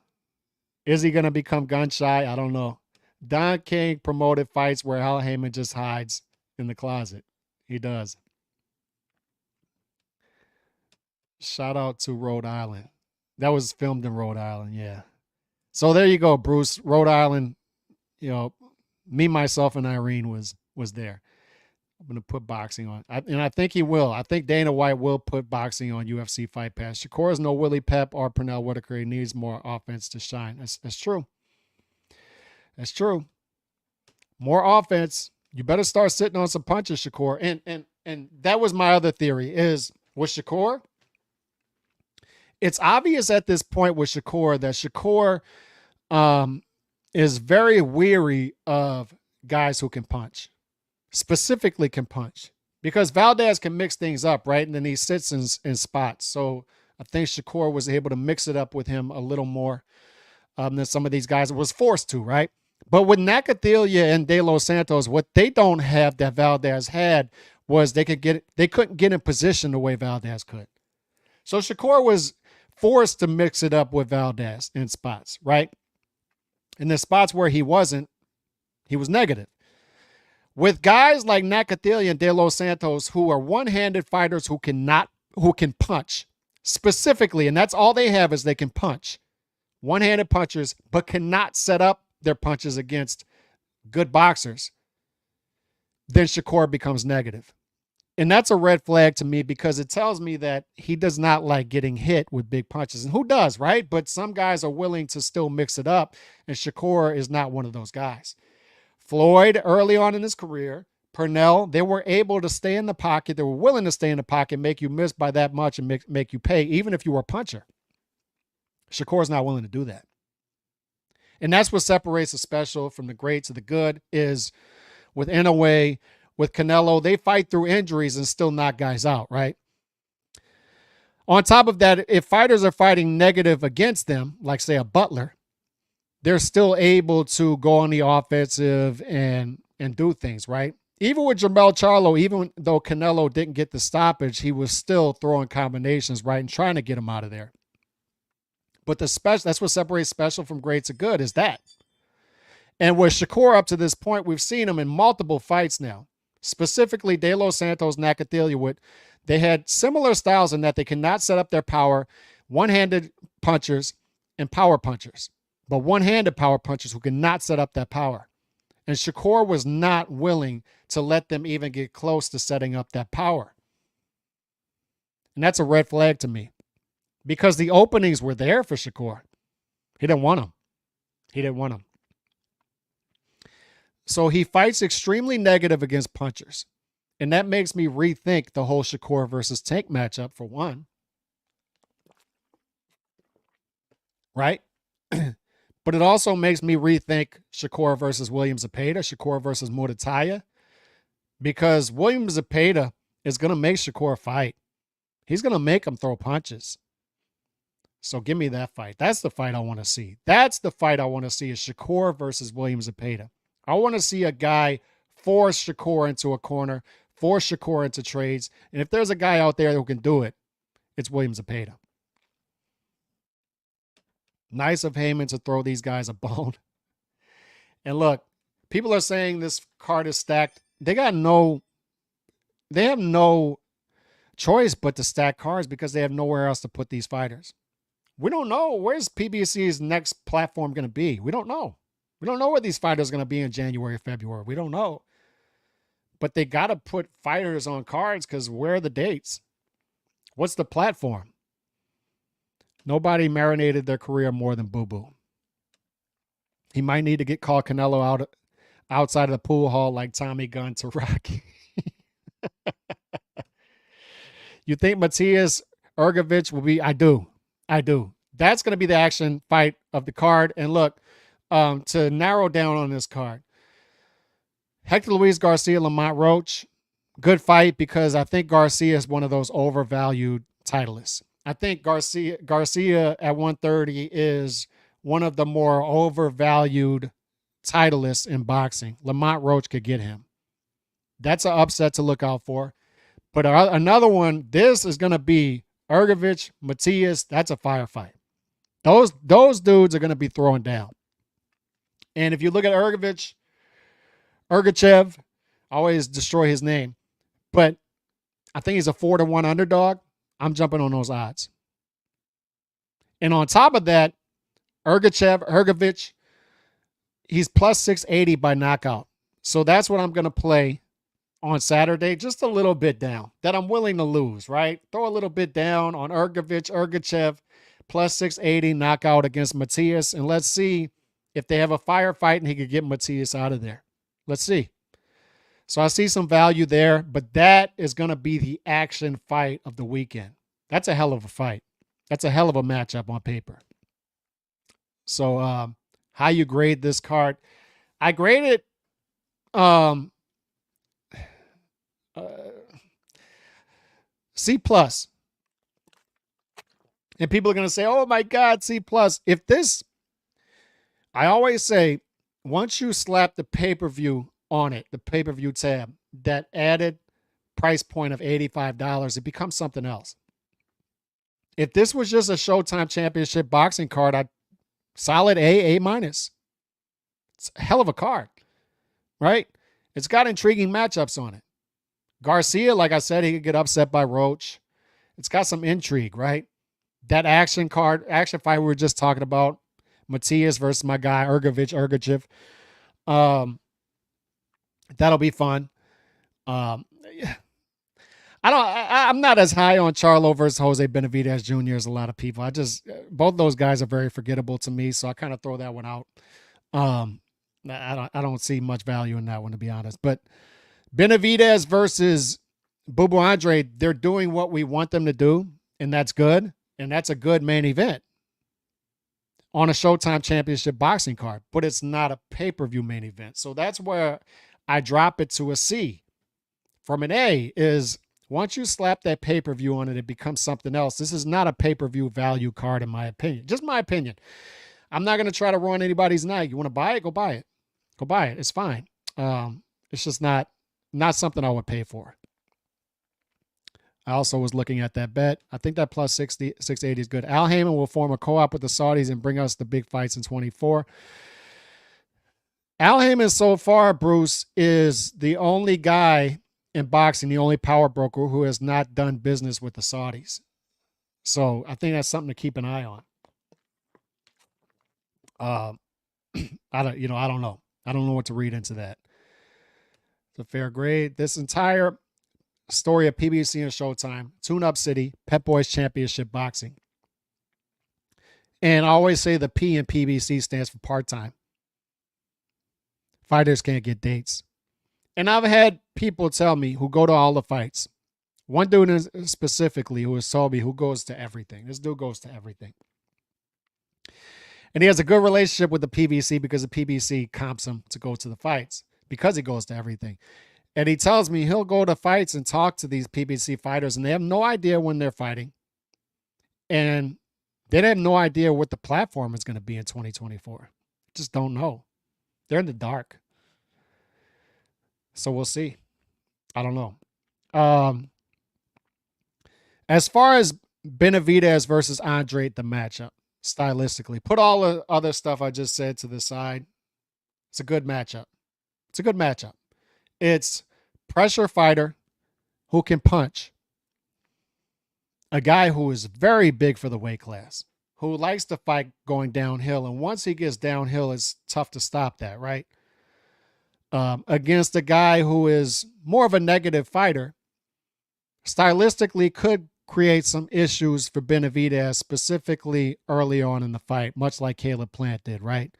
Is he going to become gun shy? I don't know. Don King promoted fights where Al Heyman just hides in the closet. He does. Shout out to Rhode Island. That was filmed in Rhode Island, yeah. So there you go, Bruce. Rhode Island, you know, me, myself, and Irene was there. I'm going to put boxing on. And I think he will. I think Dana White will put boxing on UFC Fight Pass. Shakur is no Willie Pep or Pernell Whitaker. He needs more offense to shine. That's true. That's true. More offense. You better start sitting on some punches, Shakur. And that was my other theory is with Shakur, it's obvious at this point with Shakur that Shakur is very weary of guys who can punch. Specifically can punch. Because Valdez can mix things up, right? And then he sits in spots. So I think Shakur was able to mix it up with him a little more than some of these guys was forced to, right? But with Nakathila and De Los Santos, what they don't have that Valdez had was they couldn't get in position the way Valdez could. So Shakur was forced to mix it up with Valdez in spots, right? In the spots where he wasn't, he was negative. With guys like Nakathila and De Los Santos, who are one-handed fighters who can punch specifically, and that's all they have is they can punch. one-handed punchers, but cannot set up their punches against good boxers, then Shakur becomes negative. And that's a red flag to me because it tells me that he does not like getting hit with big punches. And who does, right? But some guys are willing to still mix it up, and Shakur is not one of those guys. Floyd, early on in his career, Purnell, they were able to stay in the pocket. They were willing to stay in the pocket, make you miss by that much and make you pay, even if you were a puncher. Shakur's not willing to do that. And that's what separates the special from the great to the good is with Inoue, with Canelo, they fight through injuries and still knock guys out, right? On top of that, if fighters are fighting negative against them, like say a Butler, they're still able to go on the offensive and do things, right? Even with Jermell Charlo, even though Canelo didn't get the stoppage, he was still throwing combinations, right, and trying to get him out of there. But the special, that's what separates special from great to good, is that. And with Shakur up to this point, we've seen him in multiple fights now. Specifically, De Los Santos, Nakathiliowicz, they had similar styles in that they cannot set up their power, one-handed punchers and power punchers, but one-handed power punchers who cannot set up that power. And Shakur was not willing to let them even get close to setting up that power. And that's a red flag to me because the openings were there for Shakur. He didn't want them. He didn't want them. So he fights extremely negative against punchers. And that makes me rethink the whole Shakur versus Tank matchup for one. Right? But it also makes me rethink Shakur versus William Zepeda, Shakur versus Murataya, because William Zepeda is going to make Shakur fight. He's going to make him throw punches. So give me that fight. That's the fight I want to see. That's the fight I want to see is Shakur versus William Zepeda. I want to see a guy force Shakur into a corner, force Shakur into trades. And if there's a guy out there who can do it, it's William Zepeda. Nice of Heyman to throw these guys a bone. And look, people are saying this card is stacked. They have no choice but to stack cards because they have nowhere else to put these fighters. We don't know. Where's PBC's next platform going to be? We don't know. We don't know where these fighters are going to be in January, February. We don't know. But they got to put fighters on cards because where are the dates? What's the platform? Nobody marinated their career more than Boo Boo. He might need to call Canelo outside of the pool hall like Tommy Gunn to Rocky. You think Matias Ergovich will be? I do. That's going to be the action fight of the card. And look, to narrow down on this card, Hector Luis Garcia, Lamont Roach, good fight because I think Garcia is one of those overvalued titleists. I think Garcia at 130 is one of the more overvalued titleists in boxing. Lamont Roach could get him. That's an upset to look out for. But another one, this is going to be Ergovich, Matias. That's a firefight. Those dudes are going to be throwing down. And if you look at Ergachev, I always destroy his name, but I think he's a 4-1 underdog. I'm jumping on those odds. And on top of that, Ergovich, he's plus 680 by knockout. So that's what I'm going to play on Saturday, just a little bit down, that I'm willing to lose, right? Throw a little bit down on Ergachev, plus 680 knockout against Matias, and let's see if they have a firefight and he could get Matias out of there. Let's see. So I see some value there, but that is going to be the action fight of the weekend. That's a hell of a fight. That's a hell of a matchup on paper. So how you grade this card? I grade it C+. And people are going to say, oh my God, C+. If this, I always say, once you slap the pay-per-view on it, the pay-per-view tab, that added price point of $85, it becomes something else. If this was just a Showtime Championship boxing card, I'd solid A minus. It's a hell of a card, right? It's got intriguing matchups on it. Garcia, like I said, he could get upset by Roach. It's got some intrigue, right? That action fight we were just talking about, Matias versus my guy Ergachev. That'll be fun. Um, I'm not as high on Charlo versus Jose Benavidez Jr. as a lot of people. Both those guys are very forgettable to me, so I kind of throw that one out. I don't see much value in that one, to be honest. But Benavidez versus Bubu Andrade, they're doing what we want them to do, and that's good. And that's a good main event on a Showtime Championship boxing card, but it's not a pay-per-view main event. So that's where I drop it to a C. From an A is once you slap that pay-per-view on it, it becomes something else. This is not a pay-per-view value card, in my opinion. Just my opinion. I'm not going to try to ruin anybody's night. You want to buy it? Go buy it. Go buy it. It's fine. It's just not something I would pay for. I also was looking at that bet. I think that plus 680 is good. Al Heyman will form a co-op with the Saudis and bring us the big fights in 24. Al Heyman so far, Bruce, is the only guy in boxing, the only power broker who has not done business with the Saudis. So I think that's something to keep an eye on. I don't know. I don't know what to read into that. It's a fair grade. This entire story of PBC and Showtime, Tune-Up City, Pep Boys Championship Boxing. And I always say the P in PBC stands for part-time. Fighters can't get dates. And I've had people tell me who go to all the fights. One dude specifically who has told me who goes to everything. This dude goes to everything. And he has a good relationship with the PBC because the PBC comps him to go to the fights because he goes to everything. And he tells me he'll go to fights and talk to these PBC fighters, and they have no idea when they're fighting. And they have no idea what the platform is going to be in 2024. Just don't know. They're in the dark. So we'll see. I don't know. As far as Benavidez versus Andrade, the matchup, stylistically, put all the other stuff I just said to the side. It's a good matchup. It's a good matchup. It's pressure fighter who can punch. A guy who is very big for the weight class, who likes to fight going downhill. And once he gets downhill, it's tough to stop that, right? Against a guy who is more of a negative fighter, stylistically could create some issues for Benavidez, specifically early on in the fight, much like Caleb Plant did, right?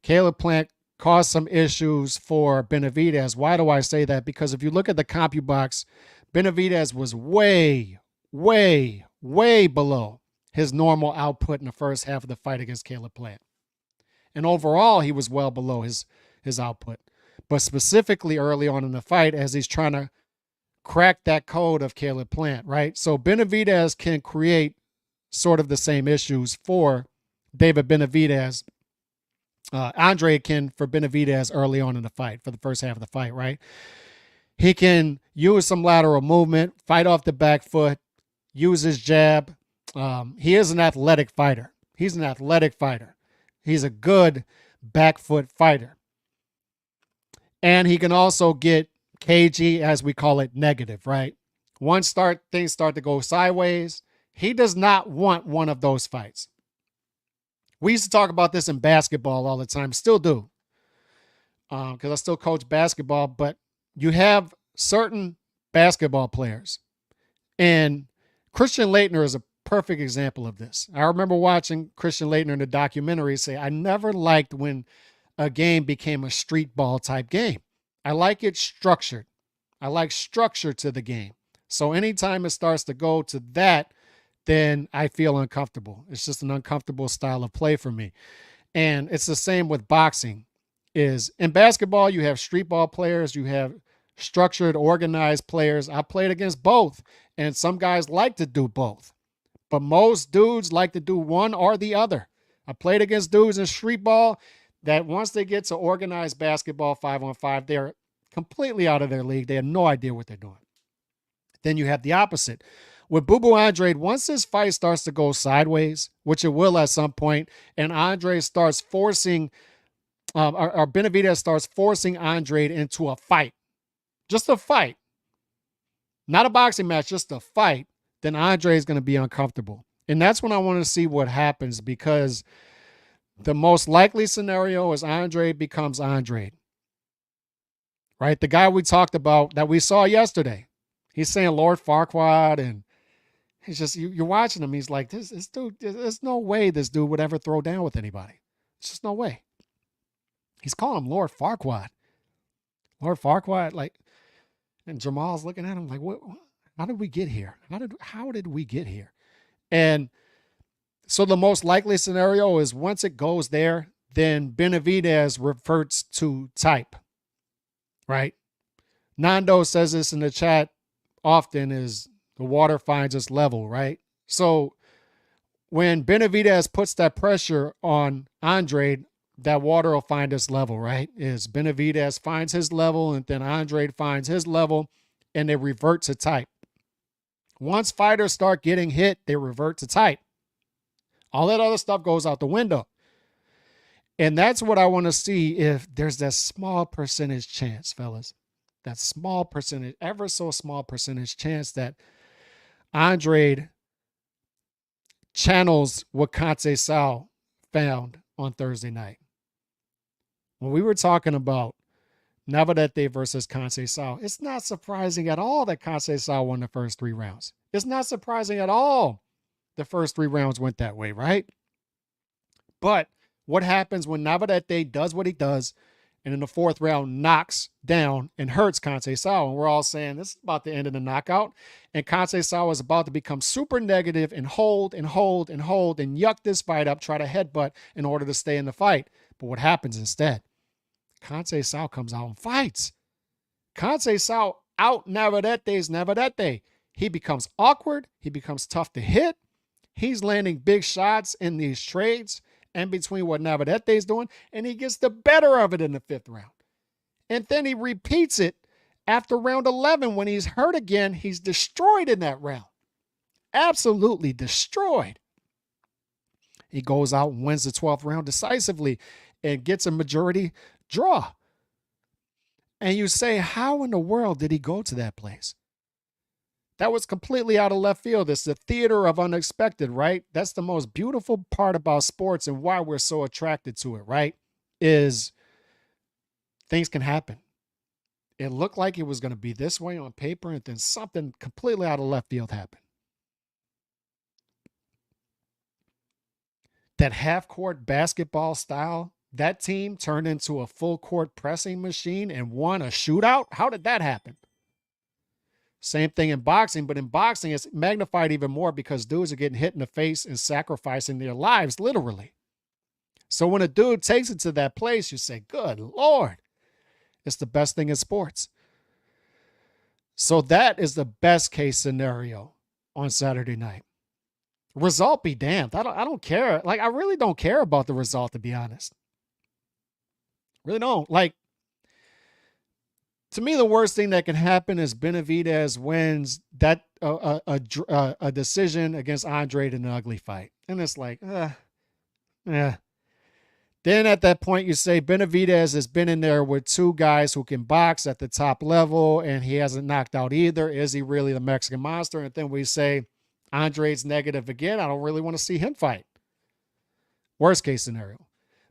Caleb Plant caused some issues for Benavidez. Why do I say that? Because if you look at the CompuBox, Benavidez was way, way, way below his normal output in the first half of the fight against Caleb Plant. And overall, he was well below his output. But specifically early on in the fight, as he's trying to crack that code of Caleb Plant, right? So Benavidez can create sort of the same issues for David Benavidez. Andrade can for Benavidez early on in the fight, for the first half of the fight, right? He can use some lateral movement, fight off the back foot, use his jab. He is an athletic fighter. He's an athletic fighter. He's a good back foot fighter. And he can also get cagey, as we call it, negative, right? Once things start to go sideways, he does not want one of those fights. We used to talk about this in basketball all the time, still do, because I still coach basketball, but you have certain basketball players, and Christian Laettner is a perfect example of this. I remember watching Christian Laettner in the documentary say, I never liked when a game became a street ball type game. I like it structured. I like structure to the game. So anytime it starts to go to that, then I feel uncomfortable. It's just an uncomfortable style of play for me. And it's the same with boxing. Is in basketball, you have street ball players, you have structured, organized players. I played against both, and some guys like to do both. But most dudes like to do one or the other. I played against dudes in street ball that once they get to organized basketball 5-on-5, they're completely out of their league. They have no idea what they're doing. Then you have the opposite. With Bubu Andrade, once this fight starts to go sideways, which it will at some point, and Andrade starts forcing, or Benavidez starts forcing Andrade into a fight, just a fight, not a boxing match, just a fight, then Andrade is going to be uncomfortable. And that's when I want to see what happens, because The most likely scenario is Andrade becomes Andrade, right? The guy we talked about that we saw yesterday. He's saying Lord Farquaad, and he's just, you're watching him. He's like, this dude, there's no way this dude would ever throw down with anybody. It's just no way. He's calling him Lord Farquaad. Lord Farquaad, like, and Jamal's looking at him like, what? How did we get here? How did we get here? And so the most likely scenario is once it goes there, then Benavidez reverts to type, right? Nando says this in the chat often, is the water finds its level, right? So when Benavidez puts that pressure on Andrade, that water will find its level, right? Is Benavidez finds his level, and then Andrade finds his level, and they revert to type. Once fighters start getting hit, they revert to type. All that other stuff goes out the window. And that's what I want to see, if there's that small percentage chance, fellas. That small percentage, ever so small percentage chance that Andrade channels what Conceição found on Thursday night. When we were talking about Navarrete versus Conceição, it's not surprising at all that Conceição won the first 3 rounds. It's not surprising at all the first 3 rounds went that way, right? But what happens when Navarrete does what he does, and in the 4th round knocks down and hurts Conceição? And we're all saying this is about the end of the knockout, and Conceição is about to become super negative and hold and hold and hold and yuck this fight up, try to headbutt in order to stay in the fight. But what happens instead? Conceição comes out and fights. Conceição out Navarrete's Navarrete. He becomes awkward. He becomes tough to hit. He's landing big shots in these trades and between what Navarrete is doing, and he gets the better of it in the 5th round. And then he repeats it after round 11 when he's hurt again. He's destroyed in that round. Absolutely destroyed. He goes out and wins the 12th round decisively and gets a majority draw. And you say, how in the world did he go to that place? That was completely out of left field. It's the theater of unexpected, right? That's the most beautiful part about sports and why we're so attracted to it, right? Is things can happen. It looked like it was going to be this way on paper, and then something completely out of left field happened. That half-court basketball style, that team turned into a full-court pressing machine and won a shootout? How did that happen? Same thing in boxing, but in boxing, it's magnified even more because dudes are getting hit in the face and sacrificing their lives, literally. So when a dude takes it to that place, you say, good Lord, it's the best thing in sports. So that is the best case scenario on Saturday night. Result be damned. I don't care. Like, I really don't care about the result, to be honest. Really don't. Like, to me, the worst thing that can happen is Benavidez wins that a decision against Andrade in an ugly fight. And it's like, yeah. Then at that point, you say Benavidez has been in there with 2 guys who can box at the top level, and he hasn't knocked out either. Is he really the Mexican monster? And then we say Andrade's negative again. I don't really want to see him fight. Worst case scenario.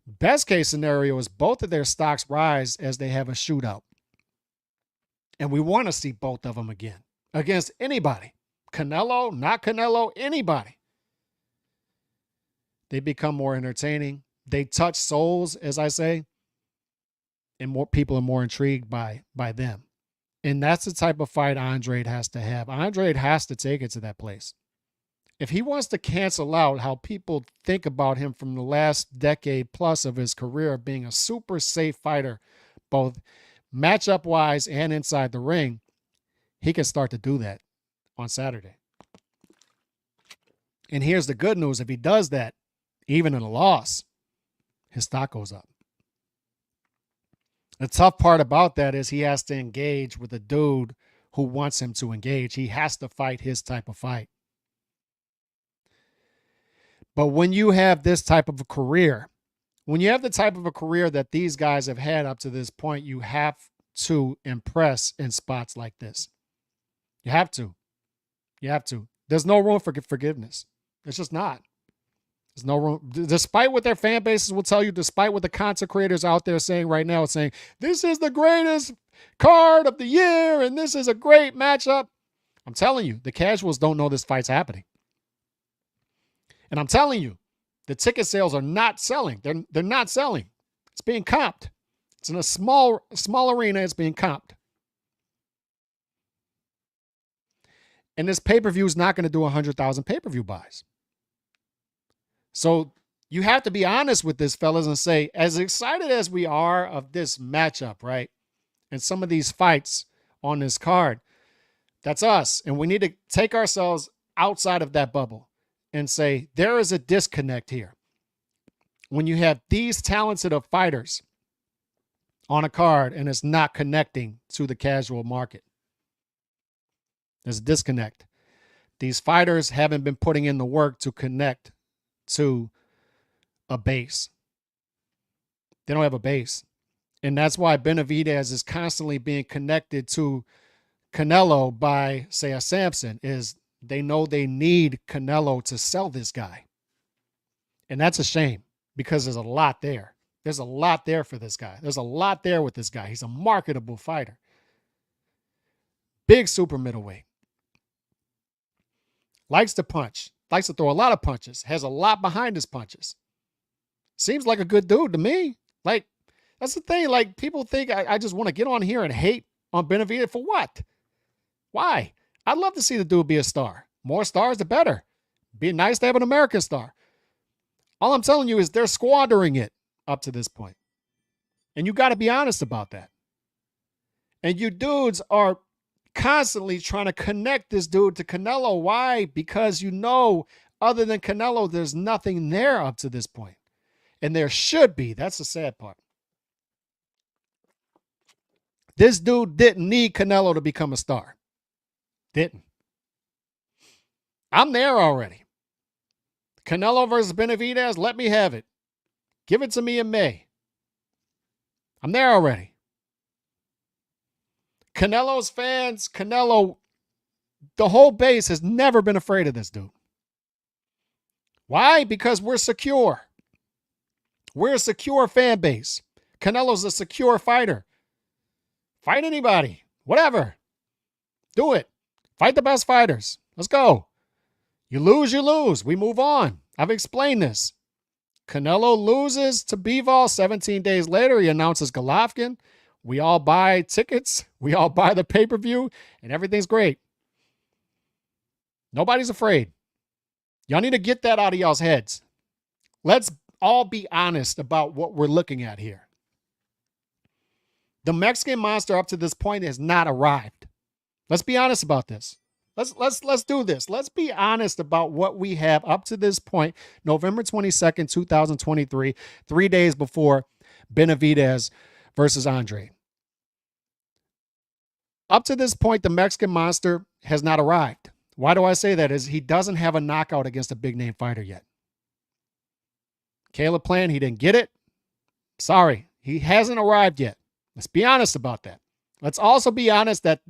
Best case scenario is both of their stocks rise as they have a shootout. And we want to see both of them again against anybody. Canelo, not Canelo, anybody. They become more entertaining. They touch souls, as I say, and more people are more intrigued by them. And that's the type of fight Andrade has to have. Andrade has to take it to that place. If he wants to cancel out how people think about him from the last decade plus of his career of being a super safe fighter, both matchup wise and inside the ring, he can start to do that on Saturday. And here's the good news. If he does that, even in a loss, his stock goes up. The tough part about that is he has to engage with a dude who wants him to engage. He has to fight his type of fight. But when you have this type of a career, when you have the type of a career that these guys have had up to this point, you have to impress in spots like this. You have to. You have to. There's no room for forgiveness. It's just not. There's no room, despite what their fan bases will tell you, despite what the content creators out there saying right now, it's saying this is the greatest card of the year and this is a great matchup. I'm telling you, the casuals don't know this fight's happening. And I'm telling you, the ticket sales are not selling. They're not selling. It's being comped. It's in a small arena. It's being comped. And this pay-per-view is not going to do 100,000 pay-per-view buys. So you have to be honest with this, fellas, and say, as excited as we are of this matchup, right, and some of these fights on this card, that's us. And we need to take ourselves outside of that bubble and say, there is a disconnect here. When you have these talented of fighters on a card and it's not connecting to the casual market, there's a disconnect. These fighters haven't been putting in the work to connect to a base. They don't have a base. And that's why Benavidez is constantly being connected to Canelo by, say, a Samson, is they know they need Canelo to sell this guy. And that's a shame because there's a lot there. There's a lot there for this guy. There's a lot there with this guy. He's a marketable fighter. Big super middleweight. Likes to punch. Likes to throw a lot of punches. Has a lot behind his punches. Seems like a good dude to me. Like, that's the thing. Like, people think I just want to get on here and hate on Benavidez for what? Why? I'd love to see the dude be a star. More stars, the better. Be nice to have an American star. All I'm telling you is they're squandering it up to this point. And you got to be honest about that. And you dudes are constantly trying to connect this dude to Canelo. Why? Because you know, other than Canelo, there's nothing there up to this point. And there should be. That's the sad part. This dude didn't need Canelo to become a star. Didn't. I'm there already. Canelo versus Benavidez, let me have it. Give it to me in May. I'm there already. Canelo's fans, Canelo, the whole base has never been afraid of this dude. Why? Because we're secure. We're a secure fan base. Canelo's a secure fighter. Fight anybody. Whatever. Do it. Fight the best fighters. Let's go. You lose, you lose. We move on. I've explained this. Canelo loses to Bivol. 17 days later, he announces Golovkin. We all buy tickets. We all buy the pay-per-view, and everything's great. Nobody's afraid. Y'all need to get that out of y'all's heads. Let's all be honest about what we're looking at here. The Mexican monster up to this point has not arrived. Let's be honest about this. Let's do this. Let's be honest about what we have up to this point, November 22nd, 2023, 3 days before Benavidez versus Andrade. Up to this point, the Mexican monster has not arrived. Why do I say that? Is he doesn't have a knockout against a big name fighter yet. Caleb Plant, he didn't get it. Sorry, he hasn't arrived yet. Let's be honest about that. Let's also be honest that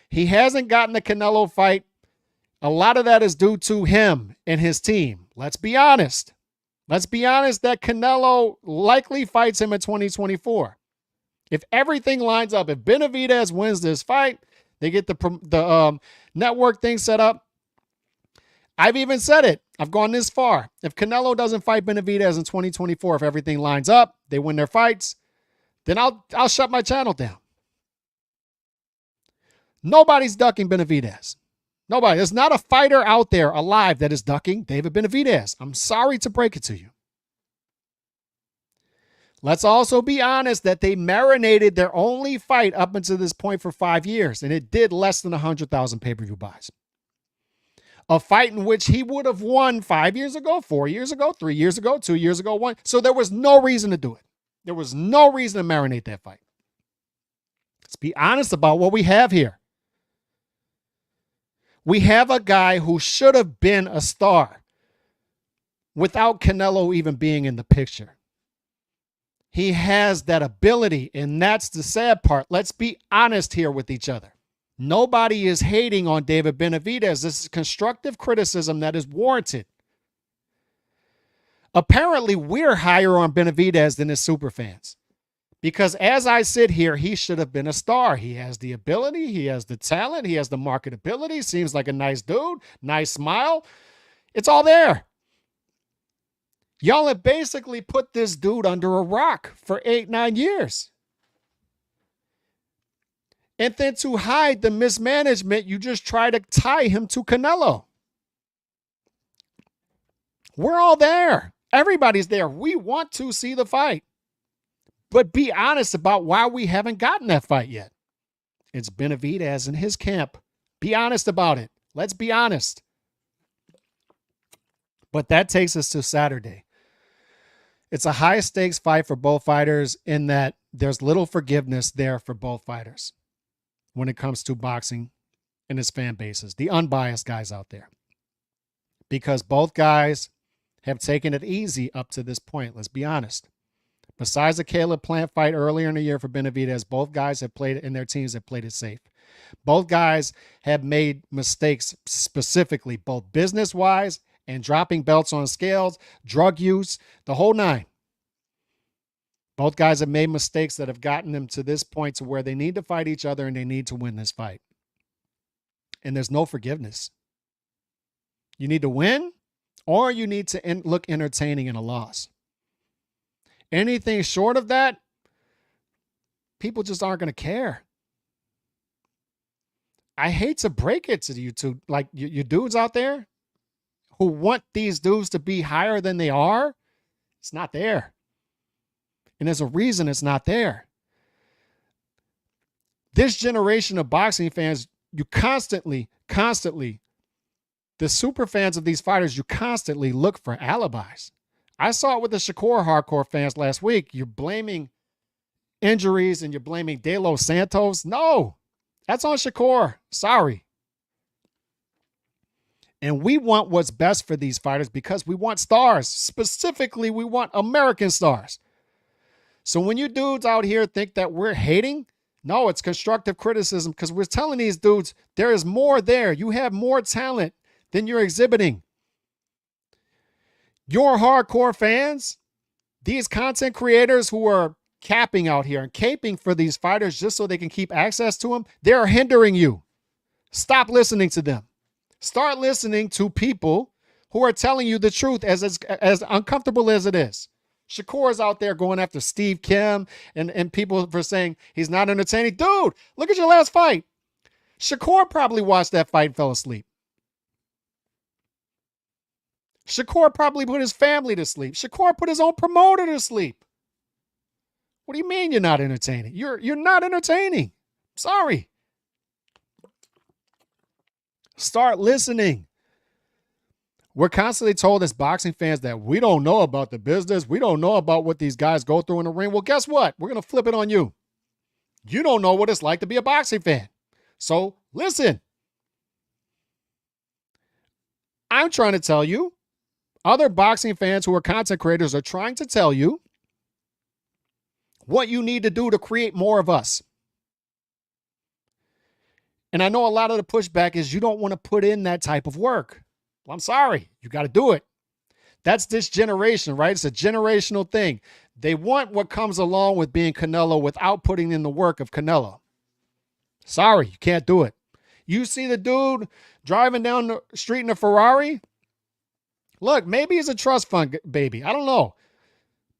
he hasn't gotten the Canelo fight. A lot of that is due to him and his team. Let's be honest. Let's be honest that Canelo likely fights him in 2024. If everything lines up, if Benavidez wins this fight, they get the network thing set up. I've even said it. I've gone this far. If Canelo doesn't fight Benavidez in 2024, if everything lines up, they win their fights, then I'll shut my channel down. Nobody's ducking Benavidez. Nobody. There's not a fighter out there alive that is ducking David Benavidez. I'm sorry to break it to you. Let's also be honest that they marinated their only fight up until this point for 5 years, and it did less than 100,000 pay-per-view buys. A fight in which he would have won 5 years ago, 4 years ago, 3 years ago, 2 years ago, one. So there was no reason to do it. There was no reason to marinate that fight. Let's be honest about what we have here. We have a guy who should have been a star without Canelo even being in the picture. He has that ability, and that's the sad part. Let's be honest here with each other. Nobody is hating on David Benavidez. This is constructive criticism that is warranted. Apparently, we're higher on Benavidez than his super fans. Because as I sit here, he should have been a star. He has the ability, he has the talent, he has the marketability, seems like a nice dude, nice smile. It's all there. Y'all have basically put this dude under a rock for 8-9 years. And then to hide the mismanagement, you just try to tie him to Canelo. We're all there. Everybody's there. We want to see the fight. But be honest about why we haven't gotten that fight yet. It's Benavidez and his camp. Be honest about it. Let's be honest. But that takes us to Saturday. It's a high stakes fight for both fighters in that there's little forgiveness there for both fighters when it comes to boxing and its fan bases, the unbiased guys out there. Because both guys have taken it easy up to this point. Let's be honest. Besides the Caleb Plant fight earlier in the year for Benavidez, both guys have played it and their teams have played it safe. Both guys have made mistakes specifically, both business-wise and dropping belts on scales, drug use, the whole nine. Both guys have made mistakes that have gotten them to this point to where they need to fight each other and they need to win this fight. And there's no forgiveness. You need to win or you need to look entertaining in a loss. Anything short of that, people just aren't going to care. I hate to break it to you two, like you dudes out there who want these dudes to be higher than they are. It's not there. And there's a reason it's not there. This generation of boxing fans, you constantly, the super fans of these fighters, you constantly look for alibis. I saw it with the Shakur hardcore fans last week. You're blaming injuries and you're blaming De Los Santos. No, that's on Shakur. Sorry. And we want what's best for these fighters because we want stars. Specifically, we want American stars. So when you dudes out here think that we're hating, no, it's constructive criticism because we're telling these dudes there is more there. You have more talent than you're exhibiting. Your hardcore fans, these content creators who are capping out here and caping for these fighters just so they can keep access to them, they're hindering you. Stop listening to them. Start listening to people who are telling you the truth as uncomfortable as it is. Shakur's out there going after Steve Kim and people for saying he's not entertaining. Dude, look at your last fight. Shakur probably watched that fight and fell asleep. Shakur probably put his family to sleep. Shakur put his own promoter to sleep. What do you mean you're not entertaining? You're not entertaining. Sorry. Start listening. We're constantly told as boxing fans that we don't know about the business. We don't know about what these guys go through in the ring. Well, guess what? We're going to flip it on you. You don't know what it's like to be a boxing fan. So listen. I'm trying to tell you, other boxing fans who are content creators are trying to tell you what you need to do to create more of us. And I know a lot of the pushback is you don't want to put in that type of work. Well, I'm sorry. You got to do it. That's this generation, right? It's a generational thing. They want what comes along with being Canelo without putting in the work of Canelo. Sorry, you can't do it. You see the dude driving down the street in a Ferrari? Look, maybe he's a trust fund baby. I don't know.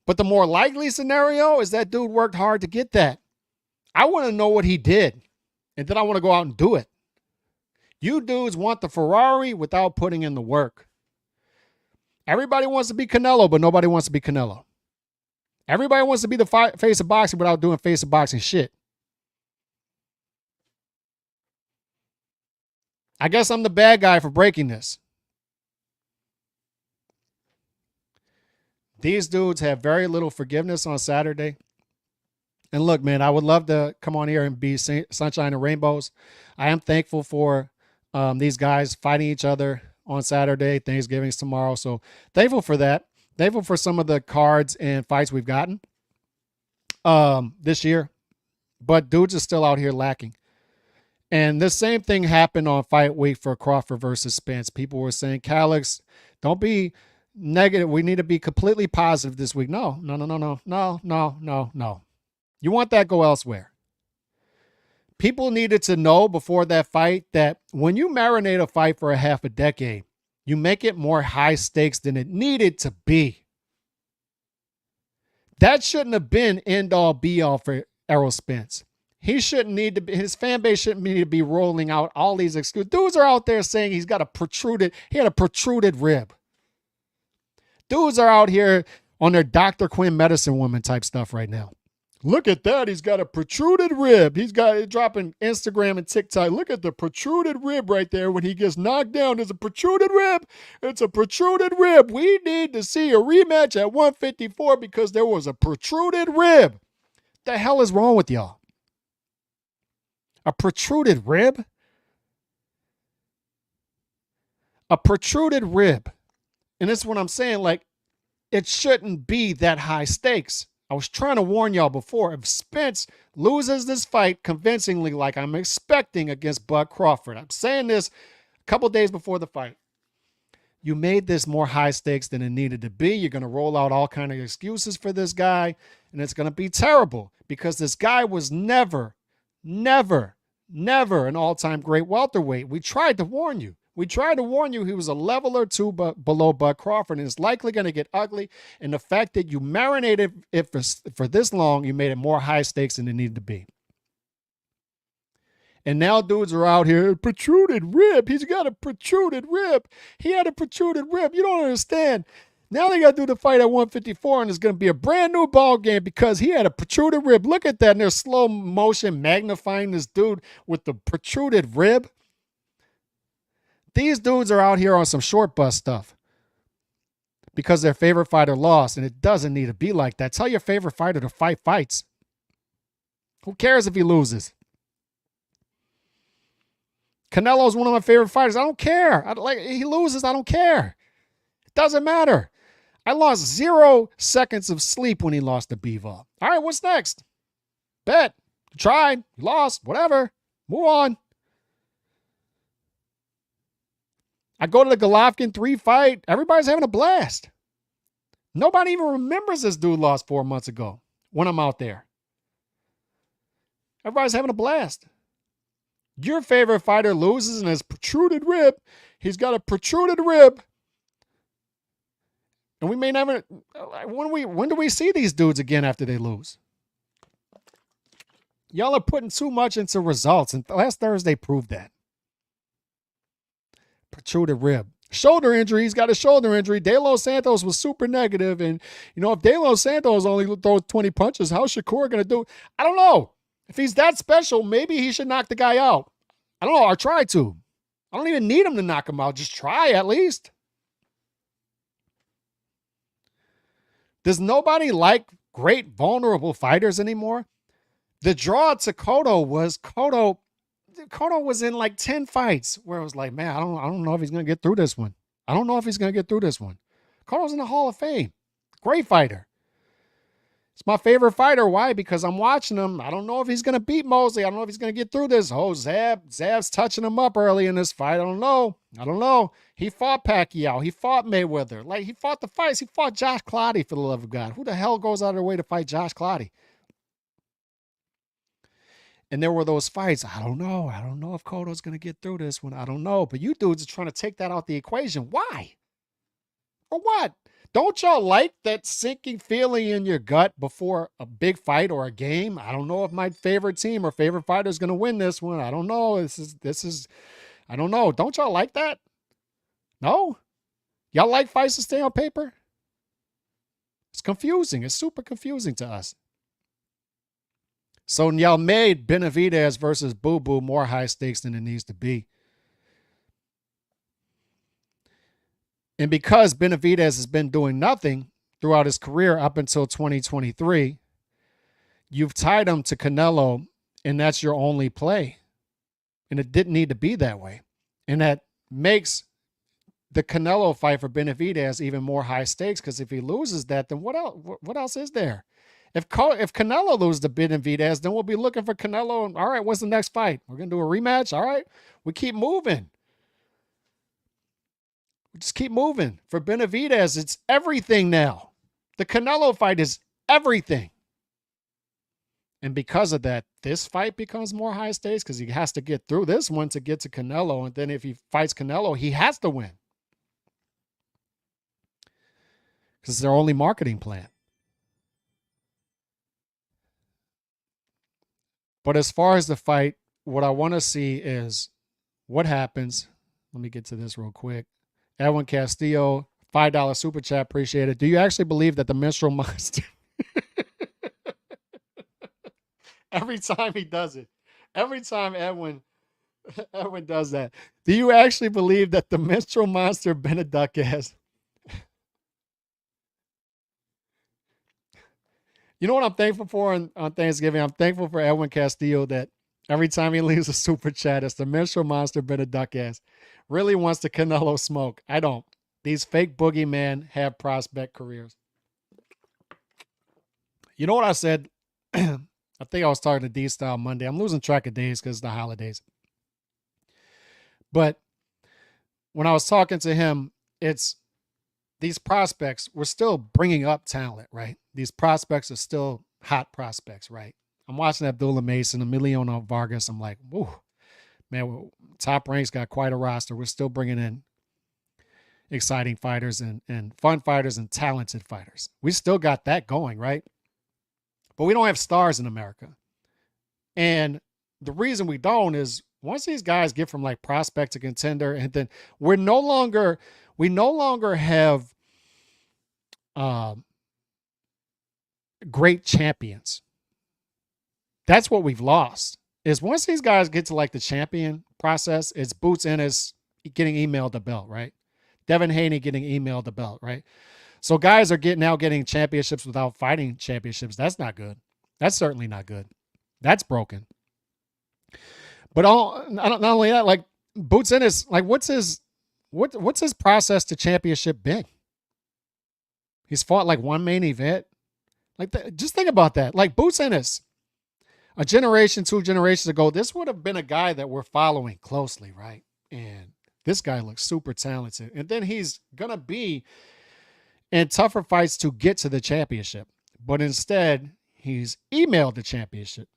But the more likely scenario is that dude worked hard to get that. I want to know what he did. And then I want to go out and do it. You dudes want the Ferrari without putting in the work. Everybody wants to be Canelo, but nobody wants to be Canelo. Everybody wants to be the face of boxing without doing face of boxing shit. I guess I'm the bad guy for breaking this. These dudes have very little forgiveness on Saturday. And look, man, I would love to come on here and be sunshine and rainbows. I am thankful for these guys fighting each other on Saturday. Thanksgiving's tomorrow. So thankful for that. Thankful for some of the cards and fights we've gotten this year. But dudes are still out here lacking. And the same thing happened on fight week for Crawford versus Spence. People were saying, Calix, don't be negative. We need to be completely positive this week. No, no, no, no, no, no, no, no, no. You want that, go elsewhere. People needed to know before that fight that when you marinate a fight for a half a decade, you make it more high stakes than it needed to be. That shouldn't have been end all be all for Errol Spence. He shouldn't need to be, his fan base shouldn't need to be rolling out all these excuses. Dudes are out there saying he had a protruded rib. Dudes are out here on their Dr. Quinn medicine woman type stuff right now. Look at that. He's got a protruded rib. He's got it dropping Instagram and TikTok. Look at the protruded rib right there. When he gets knocked down, there's a protruded rib. It's a protruded rib. We need to see a rematch at 154 because there was a protruded rib. The hell is wrong with y'all? A protruded rib? A protruded rib. And this is what I'm saying. Like, it shouldn't be that high stakes. I was trying to warn y'all before. If Spence loses this fight convincingly like I'm expecting against Bud Crawford, I'm saying this a couple days before the fight, you made this more high stakes than it needed to be. You're going to roll out all kinds of excuses for this guy, and it's going to be terrible because this guy was never an all-time great welterweight. We tried to warn you. We tried to warn you he was a level or two below Bud Crawford, and it's likely going to get ugly. And the fact that you marinated it for this long, you made it more high stakes than it needed to be. And now dudes are out here, protruded rib. He's got a protruded rib. He had a protruded rib. You don't understand. Now they got to do the fight at 154, and it's going to be a brand new ball game because he had a protruded rib. Look at that. And they're slow motion magnifying this dude with the protruded rib. These dudes are out here on some short bus stuff because their favorite fighter lost, and it doesn't need to be like that. Tell your favorite fighter to fight fights. Who cares if he loses? Canelo's one of my favorite fighters. I don't care. He loses. I don't care. It doesn't matter. I lost 0 seconds of sleep when he lost to Bivol. All right, what's next? Bet. You tried. You lost. Whatever. Move on. I go to the Golovkin 3 fight. Everybody's having a blast. Nobody even remembers this dude lost 4 months ago when I'm out there. Everybody's having a blast. Your favorite fighter loses and has protruded rib. He's got a protruded rib. And we may never, when do we see these dudes again after they lose? Y'all are putting too much into results, and last Thursday proved that. Protruded rib. Shoulder injury. He's got a shoulder injury. De Los Santos was super negative, and if De Los Santos only throws 20 punches, how's Shakur going to do? I don't know. If he's that special, maybe he should knock the guy out. I don't know. Or try to. I don't even need him to knock him out. Just try at least. Does nobody like great vulnerable fighters anymore? The draw to Cotto was in like 10 fights where it was like, man, I don't know if he's going to get through this one. Cotto's in the Hall of Fame. Great fighter. It's my favorite fighter. Why? Because I'm watching him. I don't know if he's going to beat Mosley. I don't know if he's going to get through this. Oh, Zab's touching him up early in this fight. I don't know. He fought Pacquiao. He fought Mayweather. Like, he fought the fights. He fought Josh Clottey, for the love of God. Who the hell goes out of their way to fight Josh Clottey? And there were those fights. I don't know if Cotto's going to get through this one. I don't know. But you dudes are trying to take that out the equation. Why? For what? Don't y'all like that sinking feeling in your gut before a big fight or a game? I don't know if my favorite team or favorite fighter is going to win this one. I don't know. This is, I don't know. Don't y'all like that? No? Y'all like fights to stay on paper? It's confusing. It's super confusing to us. So y'all made Benavidez versus Boo Boo more high stakes than it needs to be. And because Benavidez has been doing nothing throughout his career up until 2023, you've tied him to Canelo, and that's your only play. And it didn't need to be that way. And that makes the Canelo fight for Benavidez even more high stakes, because if he loses that, then what else is there? If Canelo loses to Benavidez, then we'll be looking for Canelo. And, all right, what's the next fight? We're going to do a rematch? All right, we keep moving. Just keep moving. For Benavidez, it's everything now. The Canelo fight is everything. And because of that, this fight becomes more high stakes because he has to get through this one to get to Canelo. And then if he fights Canelo, he has to win. Because it's their only marketing plan. But as far as the fight, what I want to see is what happens. Let me get to this real quick. Edwin Castillo, $5 super chat. Appreciate it. Do you actually believe that the menstrual monster... Every time he does it. Every time Edwin does that. Do you actually believe that the menstrual monster Benavidez... You know what I'm thankful for on Thanksgiving? I'm thankful for Edwin Castillo that every time he leaves a super chat, it's the menstrual monster Benavidez. Really wants the Canelo smoke. I don't. These fake boogeymen have prospect careers. You know what I said? I think I was talking to D-Style Monday. I'm losing track of days because it's the holidays. But when I was talking to him, it's these prospects, we're still bringing up talent, right? These prospects are still hot prospects, right? I'm watching Abdullah Mason, Emiliano Vargas. I'm like, whoa, man, Top Rank's got quite a roster. We're still bringing in exciting fighters and fun fighters and talented fighters. We still got that going, right? But we don't have stars in America. And the reason we don't is once these guys get from like prospect to contender, and then we no longer have great champions. That's what we've lost. Is once these guys get to like the champion process, it's Boots Ennis getting emailed the belt, right? Devin Haney getting emailed the belt, right? So guys are now getting championships without fighting championships. That's not good. That's certainly not good. That's broken. But not only that, like Boots Ennis, like what's his process to championship been? He's fought like one main event. Like just think about that. Like Boots Ennis, a generation, 2 generations ago, this would have been a guy that we're following closely, right? And this guy looks super talented. And then he's gonna be in tougher fights to get to the championship. But instead, he's emailed the championship.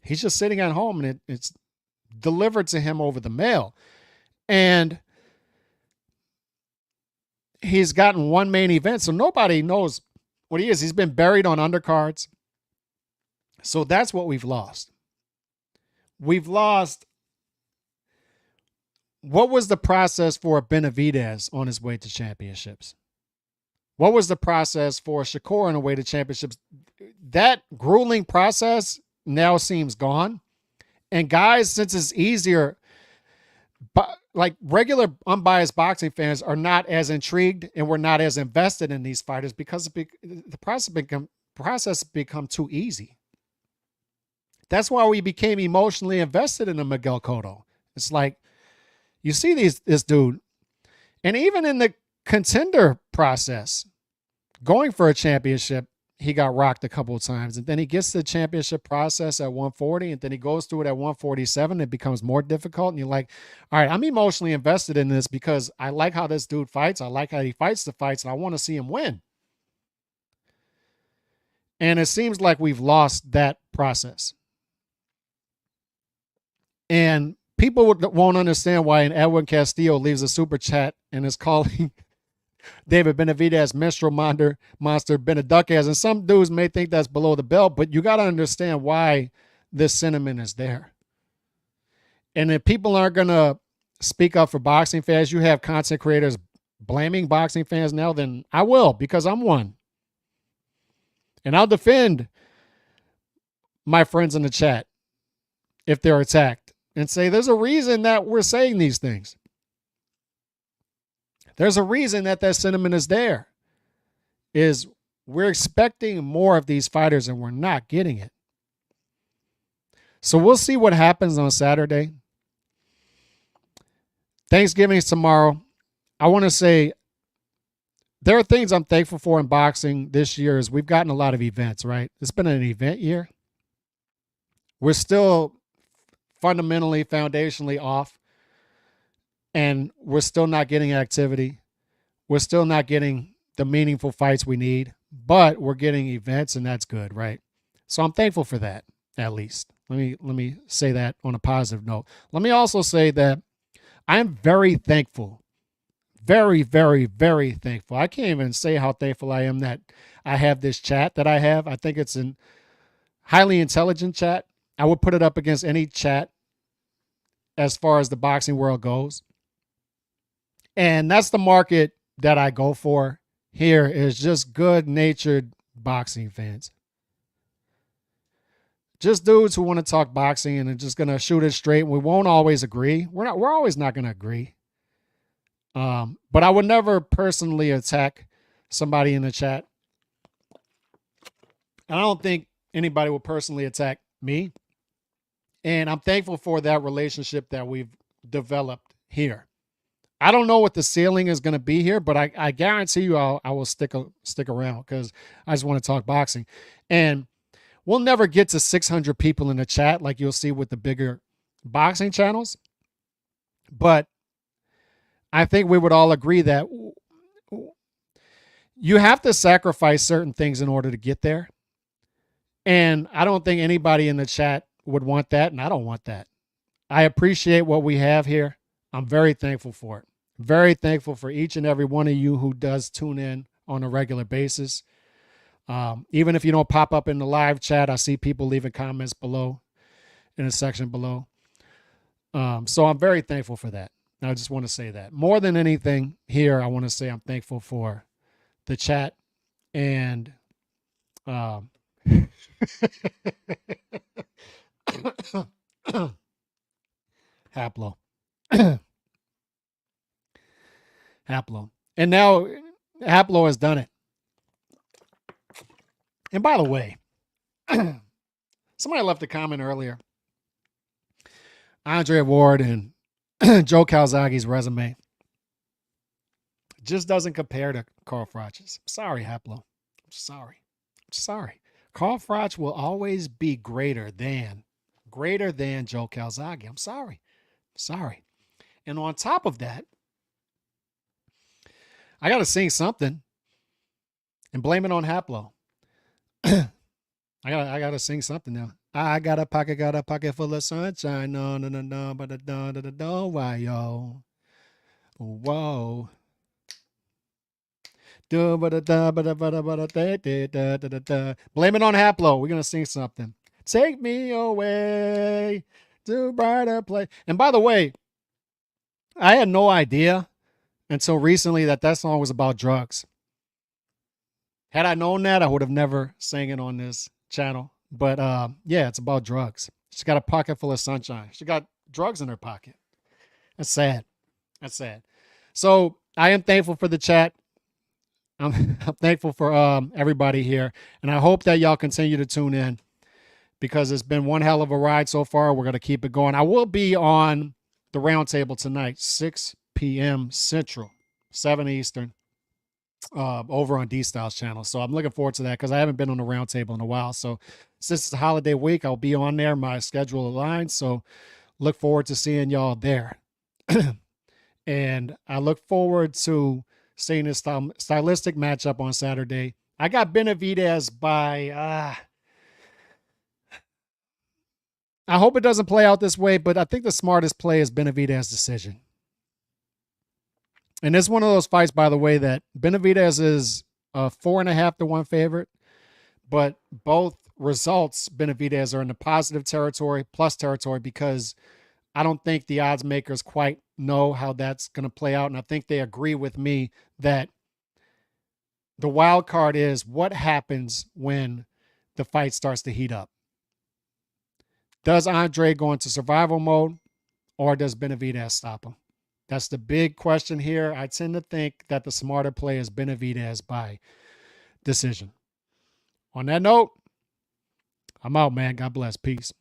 He's just sitting at home and it's delivered to him over the mail. And he's gotten one main event, so nobody knows what he is. He's been buried on undercards. So that's what we've lost. We've lost... What was the process for Benavidez on his way to championships? What was the process for Shakur on the way to championships? That grueling process now seems gone. And guys, since it's easier, but like regular unbiased boxing fans are not as intrigued and we're not as invested in these fighters because the process become too easy. That's why we became emotionally invested in a Miguel Cotto. It's like, you see this dude, and even in the contender process, going for a championship, he got rocked a couple of times. And then he gets to the championship process at 140, and then he goes through it at 147. It becomes more difficult. And you're like, all right, I'm emotionally invested in this because I like how this dude fights. I like how he fights the fights, and I want to see him win. And it seems like we've lost that process. And people won't understand why an Edwin Castillo leaves a super chat and is calling David Benavidez menstrual monster Benavidez. And some dudes may think that's below the belt, but you got to understand why this sentiment is there. And if people aren't going to speak up for boxing fans, you have content creators blaming boxing fans now, then I will, because I'm one. And I'll defend my friends in the chat if they're attacked. And say, there's a reason that we're saying these things. There's a reason that sentiment is there. Is we're expecting more of these fighters and we're not getting it. So we'll see what happens on Saturday. Thanksgiving is tomorrow. I want to say there are things I'm thankful for in boxing this year is we've gotten a lot of events, right? It's been an event year. We're still fundamentally, foundationally off. and we're still not getting activity. We're still not getting the meaningful fights we need, but we're getting events, and that's good, right? So I'm thankful for that, at least. Let me say that on a positive note. Let me also say that I'm very thankful. Very, very, very thankful. I can't even say how thankful I am that I have this chat that I have. I think it's a highly intelligent chat. I would put it up against any chat as far as the boxing world goes. And that's the market that I go for here, is just good-natured boxing fans. Just dudes who want to talk boxing and are just going to shoot it straight. We won't always agree. We're always not going to agree. But I would never personally attack somebody in the chat. I don't think anybody would personally attack me. And I'm thankful for that relationship that we've developed here. I don't know what the ceiling is going to be here, but I guarantee you I will stick around because I just want to talk boxing. And we'll never get to 600 people in the chat like you'll see with the bigger boxing channels. But I think we would all agree that you have to sacrifice certain things in order to get there. And I don't think anybody in the chat would want that, and I don't want that. I appreciate what we have here. I'm very thankful for it. Very thankful for each and every one of you who does tune in on a regular basis. Even if you don't pop up in the live chat, I see people leaving comments below in the section below. So I'm very thankful for that. I just want to say that. More than anything here, I want to say I'm thankful for the chat and Haplo. Haplo. And now Haplo has done it. And by the way, somebody left a comment earlier. Andrade Ward and Joe Calzaghe's resume just doesn't compare to Carl Froch's. Sorry, Haplo. I'm sorry. Carl Froch will always be greater than Joe Calzaghe. I'm sorry. And on top of that, I got to sing something and blame it on Haplo. I got to sing something now. I got a pocket full of sunshine. No, but why, yo? Whoa. Blame it on Haplo. We're gonna sing something. Take me away to brighter place. And by the way, I had no idea until recently that song was about drugs. Had I known that, I would have never sang it on this channel. But yeah, it's about drugs. She got a pocket full of sunshine. She got drugs in her pocket. That's sad. So I am thankful for the chat. I'm thankful for everybody here. And I hope that y'all continue to tune in because it's been one hell of a ride so far. We're going to keep it going. I will be on the roundtable tonight, 6 p.m. Central, 7 Eastern. Over on D-Styles channel. So I'm looking forward to that because I haven't been on the roundtable in a while. So since it's a holiday week, I'll be on there. My schedule aligns. So look forward to seeing y'all there. And I look forward to seeing this stylistic matchup on Saturday. I got Benavidez by... I hope it doesn't play out this way, but I think the smartest play is Benavidez's decision. And it's one of those fights, by the way, that Benavidez is a 4.5-1 favorite, but both results, Benavidez, are in the positive territory, plus territory, because I don't think the odds makers quite know how that's going to play out. And I think they agree with me that the wild card is what happens when the fight starts to heat up. Does Andrade go into survival mode, or does Benavidez stop him? That's the big question here. I tend to think that the smarter play is Benavidez by decision. On that note, I'm out, man. God bless. Peace.